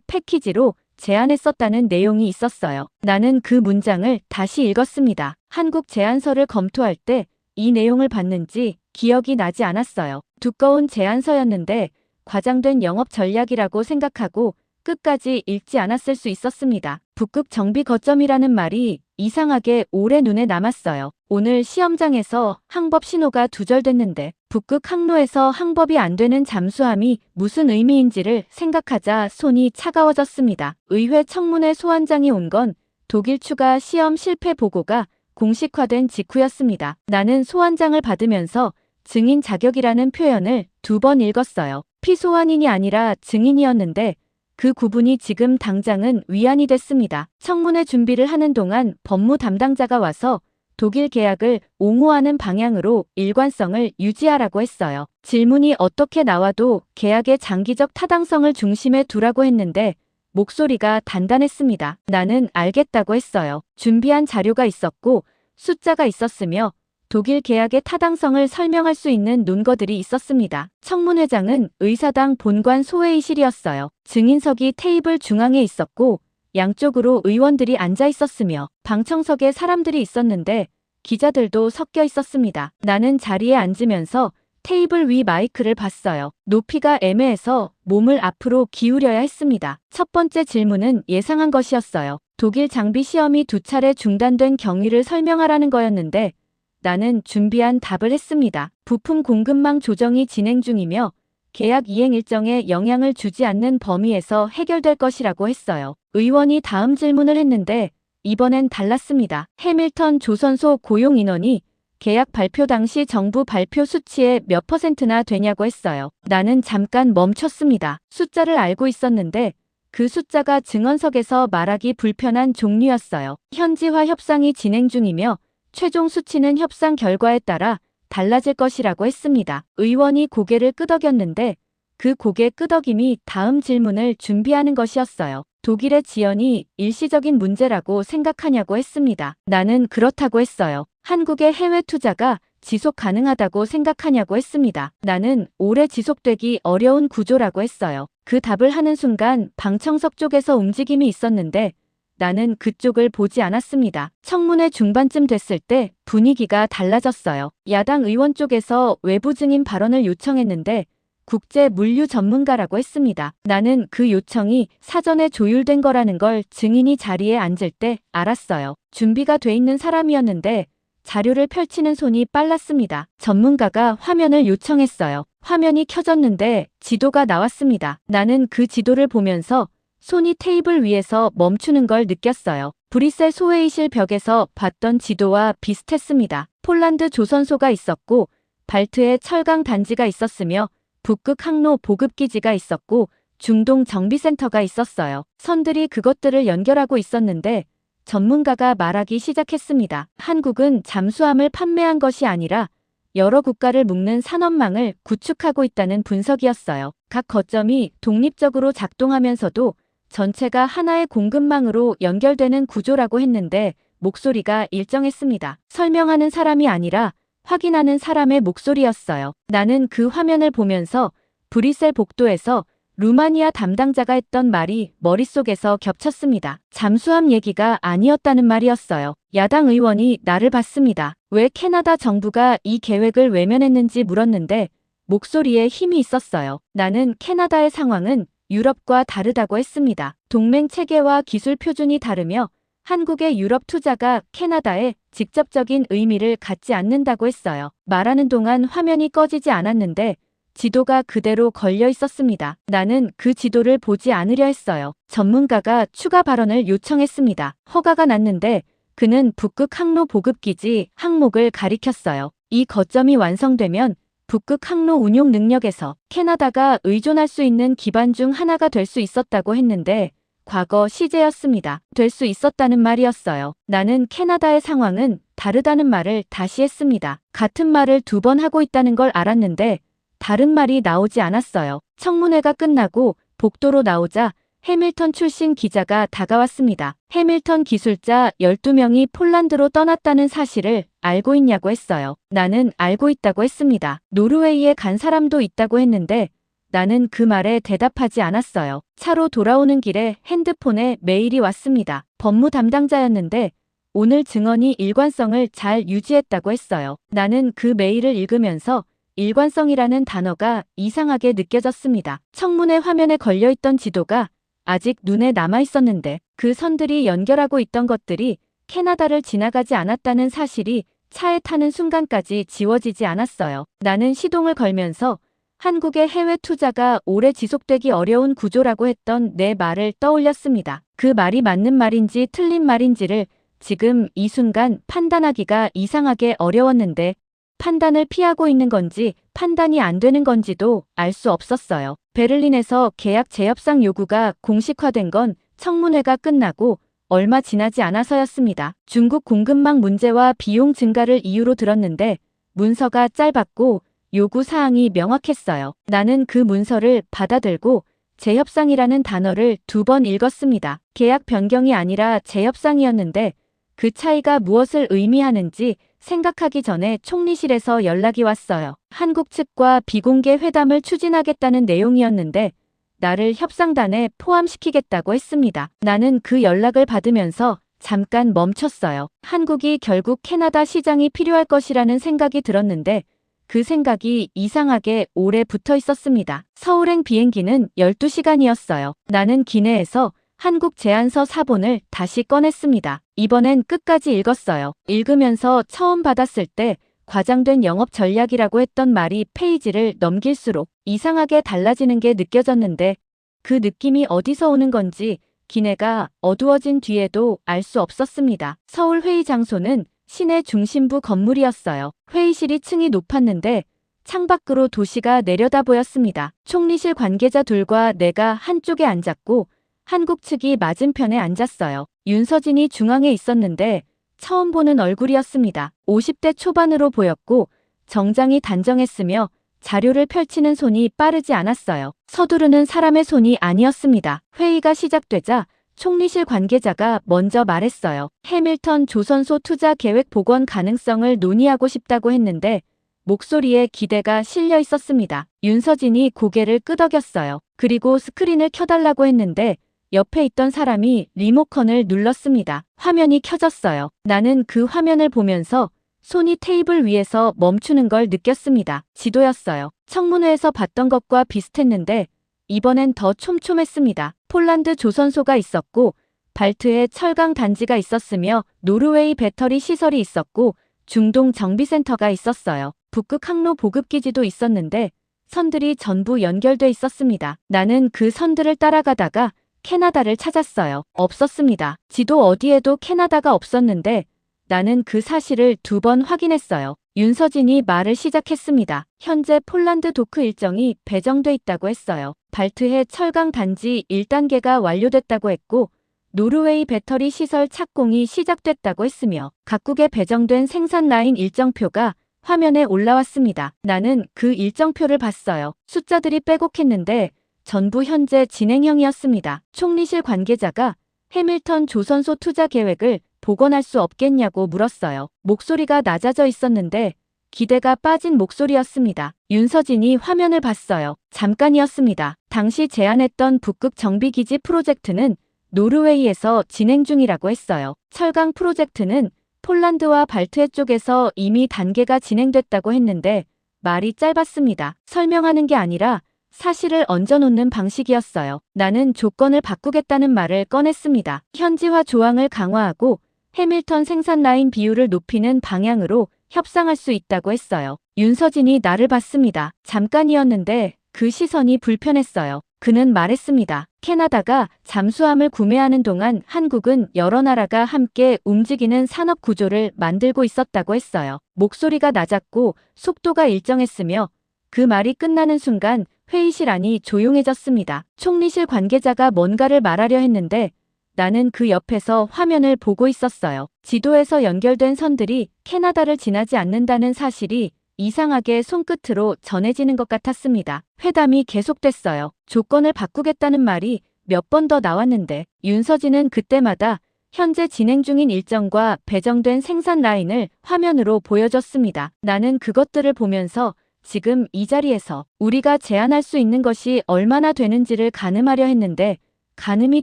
패키지로 제안했었다는 내용이 있었어요. 나는 그 문장을 다시 읽었습니다. 한국 제안서를 검토할 때 이 내용을 봤는지 기억이 나지 않았어요. 두꺼운 제안서였는데 과장된 영업 전략이라고 생각하고 끝까지 읽지 않았을 수 있었습니다. 북극 정비 거점이라는 말이 이상하게 오래 눈에 남았어요. 오늘 시험장에서 항법 신호가 두절됐는데 북극 항로에서 항법이 안 되는 잠수함이 무슨 의미인지를 생각하자 손이 차가워졌습니다. 의회 청문회 소환장이 온 건 독일 추가 시험 실패 보고가 공식화된 직후였습니다. 나는 소환장을 받으면서 증인 자격이라는 표현을 2번 읽었어요. 피소환인이 아니라 증인이었는데 그 구분이 지금 당장은 위안이 됐습니다. 청문회 준비를 하는 동안 법무 담당자가 와서 독일 계약을 옹호하는 방향으로 일관성을 유지하라고 했어요. 질문이 어떻게 나와도 계약의 장기적 타당성을 중심에 두라고 했는데 목소리가 단단했습니다. 나는 알겠다고 했어요. 준비한 자료가 있었고 숫자가 있었으며 독일 계약의 타당성을 설명할 수 있는 논거들이 있었습니다. 청문회장은 의사당 본관 소회의실이었어요. 증인석이 테이블 중앙에 있었고 양쪽으로 의원들이 앉아 있었으며 방청석에 사람들이 있었는데 기자들도 섞여 있었습니다. 나는 자리에 앉으면서 테이블 위 마이크를 봤어요. 높이가 애매해서 몸을 앞으로 기울여야 했습니다. 첫 번째 질문은 예상한 것이었어요. 독일 장비 시험이 2차례 중단된 경위를 설명하라는 거였는데 나는 준비한 답을 했습니다. 부품 공급망 조정이 진행 중이며 계약 이행 일정에 영향을 주지 않는 범위에서 해결될 것이라고 했어요. 의원이 다음 질문을 했는데 이번엔 달랐습니다. 해밀턴 조선소 고용 인원이 계약 발표 당시 정부 발표 수치의 몇 %나 되냐고 했어요. 나는 잠깐 멈췄습니다. 숫자를 알고 있었는데 그 숫자가 증언석에서 말하기 불편한 종류였어요. 현지화 협상이 진행 중이며 최종 수치는 협상 결과에 따라 달라질 것이라고 했습니다. 의원이 고개를 끄덕였는데 그 고개 끄덕임이 다음 질문을 준비하는 것이었어요. 독일의 지연이 일시적인 문제라고 생각하냐고 했습니다. 나는 그렇다고 했어요. 한국의 해외 투자가 지속 가능하다고 생각하냐고 했습니다. 나는 오래 지속되기 어려운 구조라고 했어요. 그 답을 하는 순간 방청석 쪽에서 움직임이 있었는데 나는 그쪽을 보지 않았습니다. 청문회 중반쯤 됐을 때 분위기가 달라졌어요. 야당 의원 쪽에서 외부 증인 발언을 요청했는데 국제 물류 전문가라고 했습니다. 나는 그 요청이 사전에 조율된 거라는 걸 증인이 자리에 앉을 때 알았어요. 준비가 돼 있는 사람이었는데 자료를 펼치는 손이 빨랐습니다. 전문가가 화면을 요청했어요. 화면이 켜졌는데 지도가 나왔습니다. 나는 그 지도를 보면서 손이 테이블 위에서 멈추는 걸 느꼈어요. 브뤼셀 소회의실 벽에서 봤던 지도와 비슷했습니다. 폴란드 조선소가 있었고 발트에 철강 단지가 있었으며 북극 항로 보급기지가 있었고 중동 정비센터가 있었어요. 선들이 그것들을 연결하고 있었는데 전문가가 말하기 시작했습니다. 한국은 잠수함을 판매한 것이 아니라 여러 국가를 묶는 산업망을 구축하고 있다는 분석이었어요. 각 거점이 독립적으로 작동하면서도 전체가 하나의 공급망으로 연결되는 구조라고 했는데 목소리가 일정했습니다. 설명하는 사람이 아니라 확인하는 사람의 목소리였어요. 나는 그 화면을 보면서 브뤼셀 복도에서 루마니아 담당자가 했던 말이 머릿속에서 겹쳤습니다. 잠수함 얘기가 아니었다는 말이었어요. 야당 의원이 나를 봤습니다. 왜 캐나다 정부가 이 계획을 외면했는지 물었는데 목소리에 힘이 있었어요. 나는 캐나다의 상황은 유럽과 다르다고 했습니다. 동맹 체계와 기술 표준이 다르며 한국의 유럽 투자가 캐나다에 직접적인 의미를 갖지 않는다고 했어요. 말하는 동안 화면이 꺼지지 않았는데 지도가 그대로 걸려 있었습니다. 나는 그 지도를 보지 않으려 했어요. 전문가가 추가 발언을 요청했습니다. 허가가 났는데 그는 북극 항로 보급기지 항목을 가리켰어요. 이 거점이 완성되면 북극 항로 운용 능력에서 캐나다가 의존할 수 있는 기반 중 하나가 될 수 있었다고 했는데 과거 시제였습니다. 될 수 있었다는 말이었어요. 나는 캐나다의 상황은 다르다는 말을 다시 했습니다. 같은 말을 2번 하고 있다는 걸 알았는데 다른 말이 나오지 않았어요. 청문회가 끝나고 복도로 나오자 해밀턴 출신 기자가 다가왔습니다. 해밀턴 기술자 12명이 폴란드로 떠났다는 사실을 알고 있냐고 했어요. 나는 알고 있다고 했습니다. 노르웨이에 간 사람도 있다고 했는데 나는 그 말에 대답하지 않았어요. 차로 돌아오는 길에 핸드폰에 메일이 왔습니다. 법무 담당자였는데 오늘 증언이 일관성을 잘 유지했다고 했어요. 나는 그 메일을 읽으면서 일관성이라는 단어가 이상하게 느껴졌습니다. 청문회 화면에 걸려있던 지도가 아직 눈에 남아 있었는데 그 선들이 연결하고 있던 것들이 캐나다를 지나가지 않았다는 사실이 차에 타는 순간까지 지워지지 않았어요. 나는 시동을 걸면서 한국의 해외 투자가 오래 지속되기 어려운 구조라고 했던 내 말을 떠올렸습니다. 그 말이 맞는 말인지 틀린 말인지를 지금 이 순간 판단하기가 이상하게 어려웠는데 판단을 피하고 있는 건지 판단이 안 되는 건지도 알 수 없었어요. 베를린에서 계약 재협상 요구가 공식화된 건 청문회가 끝나고 얼마 지나지 않아서였습니다. 중국 공급망 문제와 비용 증가를 이유로 들었는데 문서가 짧았고 요구 사항이 명확했어요. 나는 그 문서를 받아들고 재협상이라는 단어를 2번 읽었습니다. 계약 변경이 아니라 재협상이었는데 그 차이가 무엇을 의미하는지 생각하기 전에 총리실에서 연락이 왔어요. 한국 측과 비공개 회담을 추진하겠다는 내용이었는데 나를 협상단에 포함시키겠다고 했습니다. 나는 그 연락을 받으면서 잠깐 멈췄어요. 한국이 결국 캐나다 시장이 필요할 것이라는 생각이 들었는데 그 생각이 이상하게 오래 붙어 있었습니다. 서울행 비행기는 12시간이었어요. 나는 기내에서 한국 제안서 사본을 다시 꺼냈습니다. 이번엔 끝까지 읽었어요. 읽으면서 처음 받았을 때 과장된 영업 전략이라고 했던 말이 페이지를 넘길수록 이상하게 달라지는 게 느껴졌는데 그 느낌이 어디서 오는 건지 기내가 어두워진 뒤에도 알 수 없었습니다. 서울 회의 장소는 시내 중심부 건물이었어요. 회의실이 층이 높았는데 창밖으로 도시가 내려다 보였습니다. 총리실 관계자 둘과 내가 한쪽에 앉았고 한국 측이 맞은편에 앉았어요. 윤서진이 중앙에 있었는데 처음 보는 얼굴이었습니다. 50대 초반으로 보였고 정장이 단정했으며 자료를 펼치는 손이 빠르지 않았어요. 서두르는 사람의 손이 아니었습니다. 회의가 시작되자 총리실 관계자가 먼저 말했어요. 해밀턴 조선소 투자 계획 복원 가능성을 논의하고 싶다고 했는데 목소리에 기대가 실려 있었습니다. 윤서진이 고개를 끄덕였어요. 그리고 스크린을 켜달라고 했는데 옆에 있던 사람이 리모컨을 눌렀습니다. 화면이 켜졌어요. 나는 그 화면을 보면서 손이 테이블 위에서 멈추는 걸 느꼈습니다. 지도였어요. 청문회에서 봤던 것과 비슷했는데 이번엔 더 촘촘했습니다. 폴란드 조선소가 있었고 발트에 철강 단지가 있었으며 노르웨이 배터리 시설이 있었고 중동 정비센터가 있었어요. 북극 항로 보급기지도 있었는데 선들이 전부 연결돼 있었습니다. 나는 그 선들을 따라가다가 캐나다를 찾았어요. 없었습니다. 지도 어디에도 캐나다가 없었는데 나는 그 사실을 2번 확인했어요. 윤서진이 말을 시작했습니다. 현재 폴란드 도크 일정이 배정돼 있다고 했어요. 발트해 철강 단지 1단계가 완료됐다고 했고 노르웨이 배터리 시설 착공이 시작됐다고 했으며 각국에 배정된 생산 라인 일정표가 화면에 올라왔습니다. 나는 그 일정표를 봤어요. 숫자들이 빼곡했는데 전부 현재 진행형이었습니다. 총리실 관계자가 해밀턴 조선소 투자 계획을 복원할 수 없겠냐고 물었어요. 목소리가 낮아져 있었는데 기대가 빠진 목소리였습니다. 윤서진이 화면을 봤어요. 잠깐이었습니다. 당시 제안했던 북극 정비기지 프로젝트는 노르웨이에서 진행 중이라고 했어요. 철강 프로젝트는 폴란드와 발트해 쪽에서 이미 단계가 진행됐다고 했는데 말이 짧았습니다. 설명하는 게 아니라 사실을 얹어놓는 방식이었어요. 나는 조건을 바꾸겠다는 말을 꺼냈습니다. 현지화 조항을 강화하고 해밀턴 생산 라인 비율을 높이는 방향으로 협상할 수 있다고 했어요. 윤서진이 나를 봤습니다. 잠깐이었는데 그 시선이 불편했어요. 그는 말했습니다. 캐나다가 잠수함을 구매하는 동안 한국은 여러 나라가 함께 움직이는 산업 구조를 만들고 있었다고 했어요. 목소리가 낮았고 속도가 일정했으며 그 말이 끝나는 순간 회의실 안이 조용해졌습니다. 총리실 관계자가 뭔가를 말하려 했는데 나는 그 옆에서 화면을 보고 있었어요. 지도에서 연결된 선들이 캐나다를 지나지 않는다는 사실이 이상하게 손끝으로 전해지는 것 같았습니다. 회담이 계속됐어요. 조건을 바꾸겠다는 말이 몇 번 더 나왔는데 윤서진은 그때마다 현재 진행 중인 일정과 배정된 생산 라인을 화면으로 보여줬습니다. 나는 그것들을 보면서 지금 이 자리에서 우리가 제안할 수 있는 것이 얼마나 되는지를 가늠하려 했는데 가늠이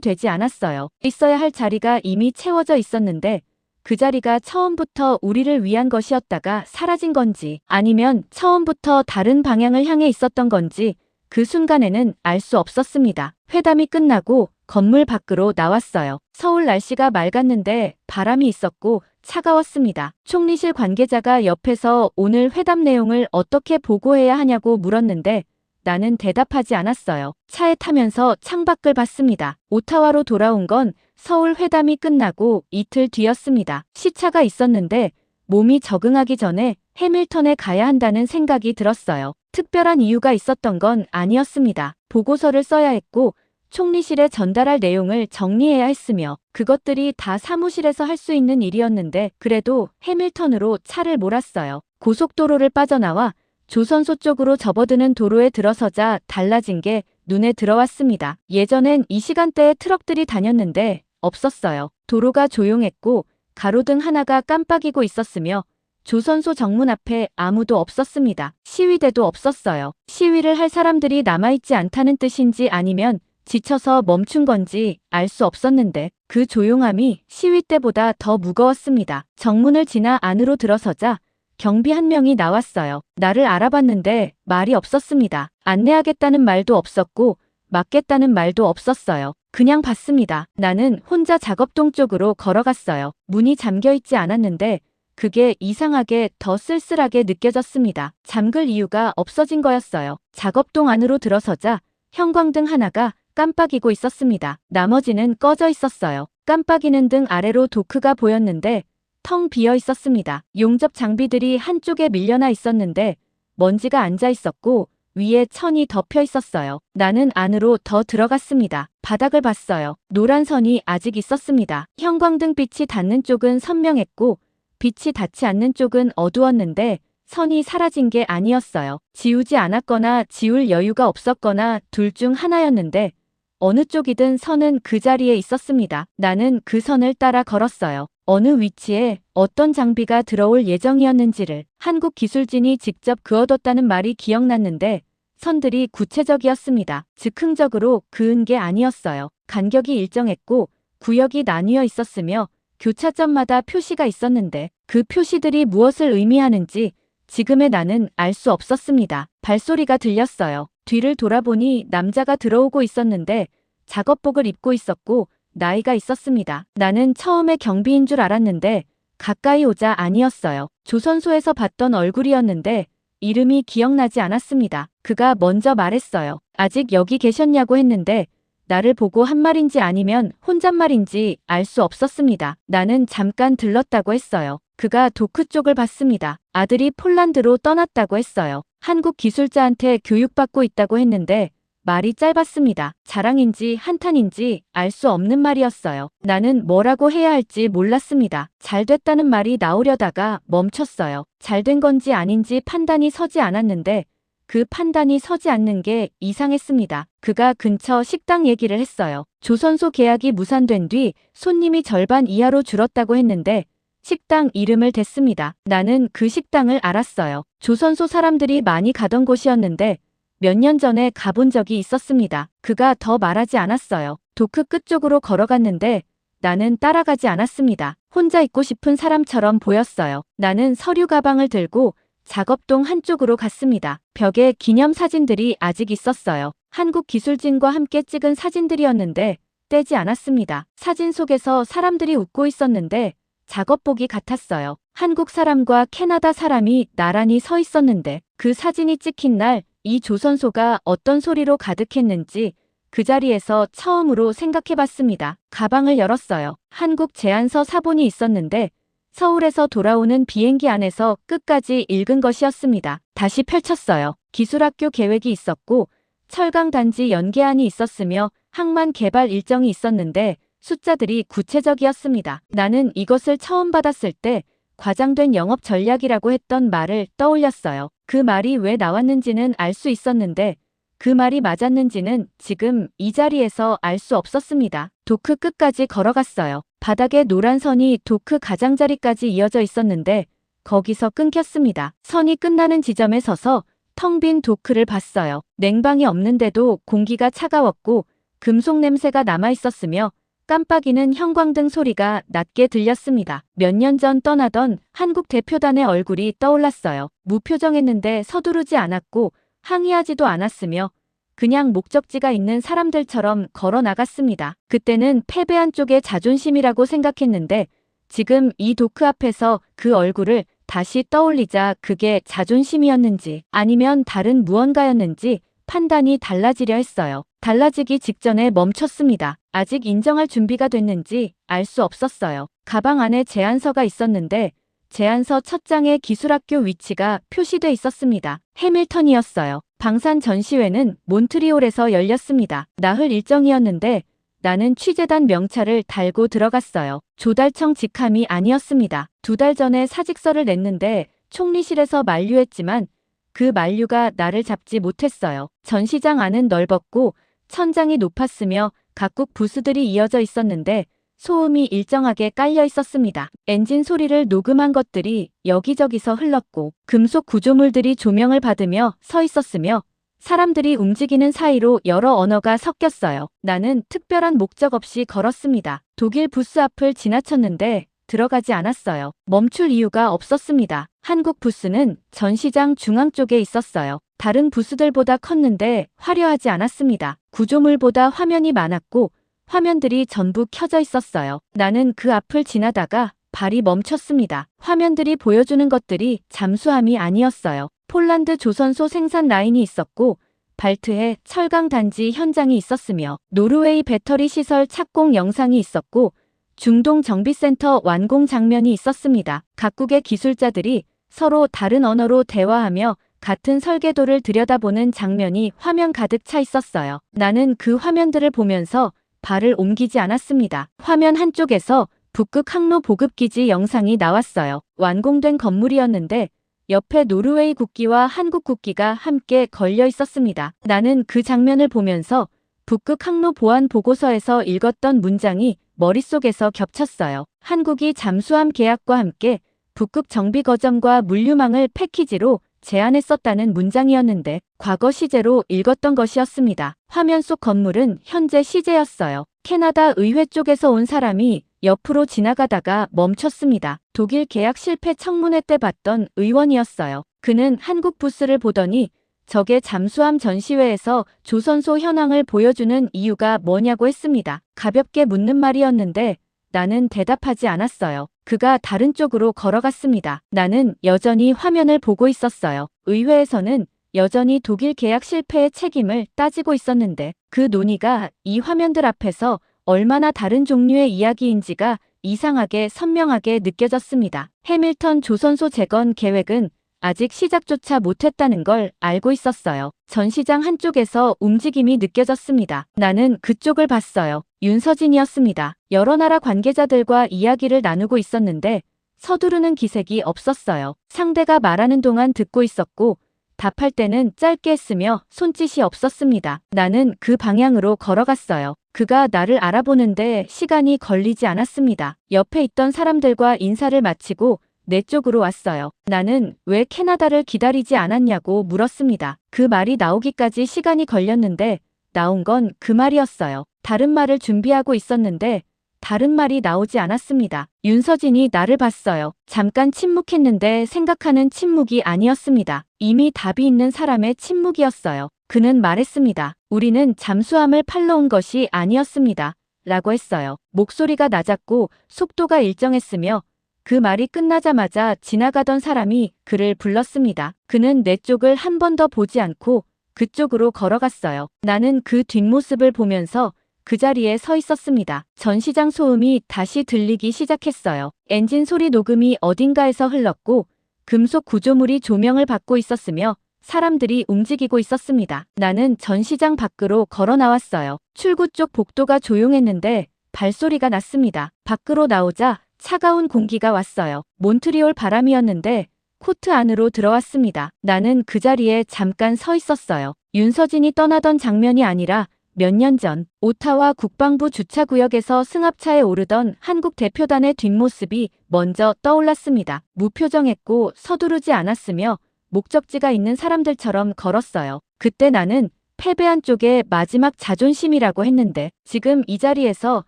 되지 않았어요. 있어야 할 자리가 이미 채워져 있었는데 그 자리가 처음부터 우리를 위한 것이었다가 사라진 건지 아니면 처음부터 다른 방향을 향해 있었던 건지 그 순간에는 알 수 없었습니다. 회담이 끝나고 건물 밖으로 나왔어요. 서울 날씨가 맑았는데 바람이 있었고 차가웠습니다. 총리실 관계자가 옆에서 오늘 회담 내용을 어떻게 보고해야 하냐고 물었는데 나는 대답하지 않았어요. 차에 타면서 창밖을 봤습니다. 오타와로 돌아온 건 서울 회담이 끝나고 이틀 뒤였습니다. 시차가 있었는데 몸이 적응하기 전에 해밀턴에 가야 한다는 생각이 들었어요. 특별한 이유가 있었던 건 아니었습니다. 보고서를 써야 했고 총리실에 전달할 내용을 정리해야 했으며 그것들이 다 사무실에서 할 수 있는 일이었는데 그래도 해밀턴으로 차를 몰았어요. 고속도로를 빠져나와 조선소 쪽으로 접어드는 도로에 들어서자 달라진 게 눈에 들어왔습니다. 예전엔 이 시간대에 트럭들이 다녔는데 없었어요. 도로가 조용했고 가로등 하나가 깜빡이고 있었으며 조선소 정문 앞에 아무도 없었습니다. 시위대도 없었어요. 시위를 할 사람들이 남아있지 않다는 뜻인지 아니면 지쳐서 멈춘 건지 알 수 없었는데 그 조용함이 시위 때보다 더 무거웠습니다. 정문을 지나 안으로 들어서자 경비 한 명이 나왔어요. 나를 알아봤는데 말이 없었습니다. 안내하겠다는 말도 없었고 맞겠다는 말도 없었어요. 그냥 봤습니다. 나는 혼자 작업동 쪽으로 걸어갔어요. 문이 잠겨있지 않았는데 그게 이상하게 더 쓸쓸하게 느껴졌습니다. 잠글 이유가 없어진 거였어요. 작업동 안으로 들어서자 형광등 하나가 깜빡이고 있었습니다. 나머지는 꺼져 있었어요. 깜빡이는 등 아래로 도크가 보였는데 텅 비어 있었습니다. 용접 장비들이 한쪽에 밀려나 있었는데 먼지가 앉아 있었고 위에 천이 덮여 있었어요. 나는 안으로 더 들어갔습니다. 바닥을 봤어요. 노란 선이 아직 있었습니다. 형광등 빛이 닿는 쪽은 선명했고 빛이 닿지 않는 쪽은 어두웠는데 선이 사라진 게 아니었어요. 지우지 않았거나 지울 여유가 없었거나 둘 중 하나였는데 어느 쪽이든 선은 그 자리에 있었습니다. 나는 그 선을 따라 걸었어요. 어느 위치에 어떤 장비가 들어올 예정이었는지를 한국 기술진이 직접 그어뒀다는 말이 기억났는데 선들이 구체적이었습니다. 즉흥적으로 그은 게 아니었어요. 간격이 일정했고 구역이 나뉘어 있었으며 교차점마다 표시가 있었는데 그 표시들이 무엇을 의미하는지 지금의 나는 알 수 없었습니다. 발소리가 들렸어요. 뒤를 돌아보니 남자가 들어오고 있었는데 작업복을 입고 있었고 나이가 있었습니다. 나는 처음에 경비인 줄 알았는데 가까이 오자 아니었어요. 조선소에서 봤던 얼굴이었는데 이름이 기억나지 않았습니다. 그가 먼저 말했어요. 아직 여기 계셨냐고 했는데 나를 보고 한 말인지 아니면 혼잣말인지 알 수 없었습니다. 나는 잠깐 들렀다고 했어요. 그가 도크 쪽을 봤습니다. 아들이 폴란드로 떠났다고 했어요. 한국 기술자한테 교육받고 있다고 했는데 말이 짧았습니다. 자랑인지 한탄인지 알 수 없는 말이었어요. 나는 뭐라고 해야 할지 몰랐습니다. 잘 됐다는 말이 나오려다가 멈췄어요. 잘 된 건지 아닌지 판단이 서지 않았는데 그 판단이 서지 않는 게 이상했습니다. 그가 근처 식당 얘기를 했어요. 조선소 계약이 무산된 뒤 손님이 절반 이하로 줄었다고 했는데 식당 이름을 댔습니다. 나는 그 식당을 알았어요. 조선소 사람들이 많이 가던 곳이었는데 몇 년 전에 가본 적이 있었습니다. 그가 더 말하지 않았어요. 도크 끝쪽으로 걸어갔는데 나는 따라가지 않았습니다. 혼자 있고 싶은 사람처럼 보였어요. 나는 서류 가방을 들고 작업동 한쪽으로 갔습니다. 벽에 기념사진들이 아직 있었어요. 한국 기술진과 함께 찍은 사진들이었는데 떼지 않았습니다. 사진 속에서 사람들이 웃고 있었는데 작업복이 같았어요. 한국 사람과 캐나다 사람이 나란히 서 있었는데 그 사진이 찍힌 날 이 조선소가 어떤 소리로 가득했는지 그 자리에서 처음으로 생각해봤습니다. 가방을 열었어요. 한국 제안서 사본이 있었는데 서울에서 돌아오는 비행기 안에서 끝까지 읽은 것이었습니다. 다시 펼쳤어요. 기술학교 계획이 있었고 철강단지 연계안이 있었으며 항만 개발 일정이 있었는데 숫자들이 구체적이었습니다. 나는 이것을 처음 받았을 때 과장된 영업 전략이라고 했던 말을 떠올렸어요. 그 말이 왜 나왔는지는 알 수 있었는데 그 말이 맞았는지는 지금 이 자리에서 알 수 없었습니다. 도크 끝까지 걸어갔어요. 바닥에 노란 선이 도크 가장자리까지 이어져 있었는데 거기서 끊겼습니다. 선이 끝나는 지점에 서서 텅 빈 도크를 봤어요. 냉방이 없는데도 공기가 차가웠고 금속 냄새가 남아있었으며 깜빡이는 형광등 소리가 낮게 들렸습니다. 몇 년 전 떠나던 한국 대표단의 얼굴이 떠올랐어요. 무표정했는데 서두르지 않았고 항의하지도 않았으며 그냥 목적지가 있는 사람들처럼 걸어 나갔습니다. 그때는 패배한 쪽의 자존심이라고 생각했는데 지금 이 도크 앞에서 그 얼굴을 다시 떠올리자 그게 자존심이었는지 아니면 다른 무언가였는지 판단이 달라지려 했어요. 달라지기 직전에 멈췄습니다. 아직 인정할 준비가 됐는지 알 수 없었어요. 가방 안에 제안서가 있었는데 제안서 첫 장에 기술학교 위치가 표시돼 있었습니다. 해밀턴이었어요. 방산 전시회는 몬트리올에서 열렸습니다. 나흘 일정이었는데 나는 취재단 명찰을 달고 들어갔어요. 조달청 직함이 아니었습니다. 2달 전에 사직서를 냈는데 총리실에서 만류했지만 그 만류가 나를 잡지 못했어요. 전시장 안은 넓었고 천장이 높았으며 각국 부스들이 이어져 있었는데 소음이 일정하게 깔려 있었습니다. 엔진 소리를 녹음한 것들이 여기저기서 흘렀고 금속 구조물들이 조명을 받으며 서 있었으며 사람들이 움직이는 사이로 여러 언어가 섞였어요. 나는 특별한 목적 없이 걸었습니다. 독일 부스 앞을 지나쳤는데 들어가지 않았어요. 멈출 이유가 없었습니다. 한국 부스는 전시장 중앙 쪽에 있었어요. 다른 부스들보다 컸는데 화려하지 않았습니다. 구조물보다 화면이 많았고 화면들이 전부 켜져 있었어요. 나는 그 앞을 지나다가 발이 멈췄습니다. 화면들이 보여주는 것들이 잠수함이 아니었어요. 폴란드 조선소 생산 라인이 있었고 발트해 철강 단지 현장이 있었으며 노르웨이 배터리 시설 착공 영상이 있었고 중동 정비센터 완공 장면이 있었습니다. 각국의 기술자들이 서로 다른 언어로 대화하며 같은 설계도를 들여다보는 장면이 화면 가득 차 있었어요. 나는 그 화면들을 보면서 발을 옮기지 않았습니다. 화면 한쪽에서 북극 항로 보급기지 영상이 나왔어요. 완공된 건물이었는데 옆에 노르웨이 국기와 한국 국기가 함께 걸려 있었습니다. 나는 그 장면을 보면서 북극 항로 보안 보고서에서 읽었던 문장이 머릿속에서 겹쳤어요. 한국이 잠수함 계약과 함께 북극 정비 거점과 물류망을 패키지로 제안했었다는 문장이었는데 과거 시제로 읽었던 것이었습니다. 화면 속 건물은 현재 시제였어요. 캐나다 의회 쪽에서 온 사람이 옆으로 지나가다가 멈췄습니다. 독일 계약 실패 청문회 때 봤던 의원이었어요. 그는 한국 부스를 보더니 저게 잠수함 전시회에서 조선소 현황을 보여주는 이유가 뭐냐고 했습니다. 가볍게 묻는 말이었는데 나는 대답하지 않았어요. 그가 다른 쪽으로 걸어갔습니다. 나는 여전히 화면을 보고 있었어요. 의회에서는 여전히 독일 계약 실패의 책임을 따지고 있었는데 그 논의가 이 화면들 앞에서 얼마나 다른 종류의 이야기인지가 이상하게 선명하게 느껴졌습니다. 해밀턴 조선소 재건 계획은 아직 시작조차 못했다는 걸 알고 있었어요. 전시장 한쪽에서 움직임이 느껴졌습니다. 나는 그쪽을 봤어요. 윤서진이었습니다. 여러 나라 관계자들과 이야기를 나누고 있었는데 서두르는 기색이 없었어요. 상대가 말하는 동안 듣고 있었고 답할 때는 짧게 했으며 손짓이 없었습니다. 나는 그 방향으로 걸어갔어요. 그가 나를 알아보는데 시간이 걸리지 않았습니다. 옆에 있던 사람들과 인사를 마치고 내 쪽으로 왔어요. 나는 왜 캐나다를 기다리지 않았냐고 물었습니다. 그 말이 나오기까지 시간이 걸렸는데 나온 건 그 말이었어요. 다른 말을 준비하고 있었는데 다른 말이 나오지 않았습니다. 윤서진이 나를 봤어요. 잠깐 침묵했는데 생각하는 침묵이 아니었습니다. 이미 답이 있는 사람의 침묵이었어요. 그는 말했습니다. 우리는 잠수함을 팔러 온 것이 아니었습니다. 라고 했어요. 목소리가 낮았고 속도가 일정했으며 그 말이 끝나자마자 지나가던 사람이 그를 불렀습니다. 그는 내 쪽을 한 번 더 보지 않고 그쪽으로 걸어갔어요. 나는 그 뒷모습을 보면서 그 자리에 서 있었습니다. 전시장 소음이 다시 들리기 시작했어요. 엔진 소리 녹음이 어딘가에서 흘렀고 금속 구조물이 조명을 받고 있었으며 사람들이 움직이고 있었습니다. 나는 전시장 밖으로 걸어 나왔어요. 출구 쪽 복도가 조용했는데 발소리가 났습니다. 밖으로 나오자 차가운 공기가 왔어요. 몬트리올 바람이었는데 코트 안으로 들어왔습니다. 나는 그 자리에 잠깐 서 있었어요. 윤서진이 떠나던 장면이 아니라 몇 년 전 오타와 국방부 주차구역에서 승합차에 오르던 한국 대표단의 뒷모습이 먼저 떠올랐습니다. 무표정했고 서두르지 않았으며 목적지가 있는 사람들처럼 걸었어요. 그때 나는 패배한 쪽의 마지막 자존심이라고 했는데 지금 이 자리에서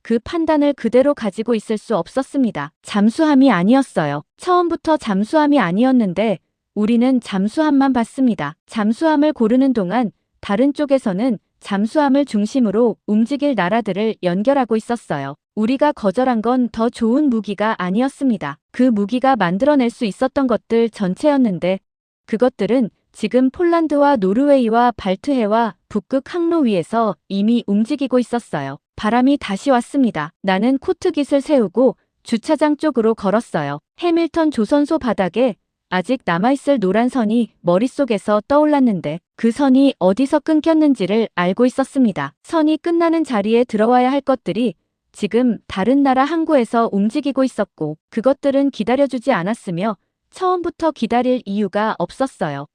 그 판단을 그대로 가지고 있을 수 없었습니다. 잠수함이 아니었어요. 처음부터 잠수함이 아니었는데 우리는 잠수함만 봤습니다. 잠수함을 고르는 동안 다른 쪽에서는 잠수함을 중심으로 움직일 나라들을 연결하고 있었어요. 우리가 거절한 건 더 좋은 무기가 아니었습니다. 그 무기가 만들어낼 수 있었던 것들 전체였는데 그것들은 지금 폴란드와 노르웨이와 발트해와 북극 항로 위에서 이미 움직이고 있었어요. 바람이 다시 왔습니다. 나는 코트깃을 세우고 주차장 쪽으로 걸었어요. 해밀턴 조선소 바닥에 아직 남아있을 노란 선이 머릿속에서 떠올랐는데 그 선이 어디서 끊겼는지를 알고 있었습니다. 선이 끝나는 자리에 들어와야 할 것들이 지금 다른 나라 항구에서 움직이고 있었고 그것들은 기다려주지 않았으며 처음부터 기다릴 이유가 없었어요.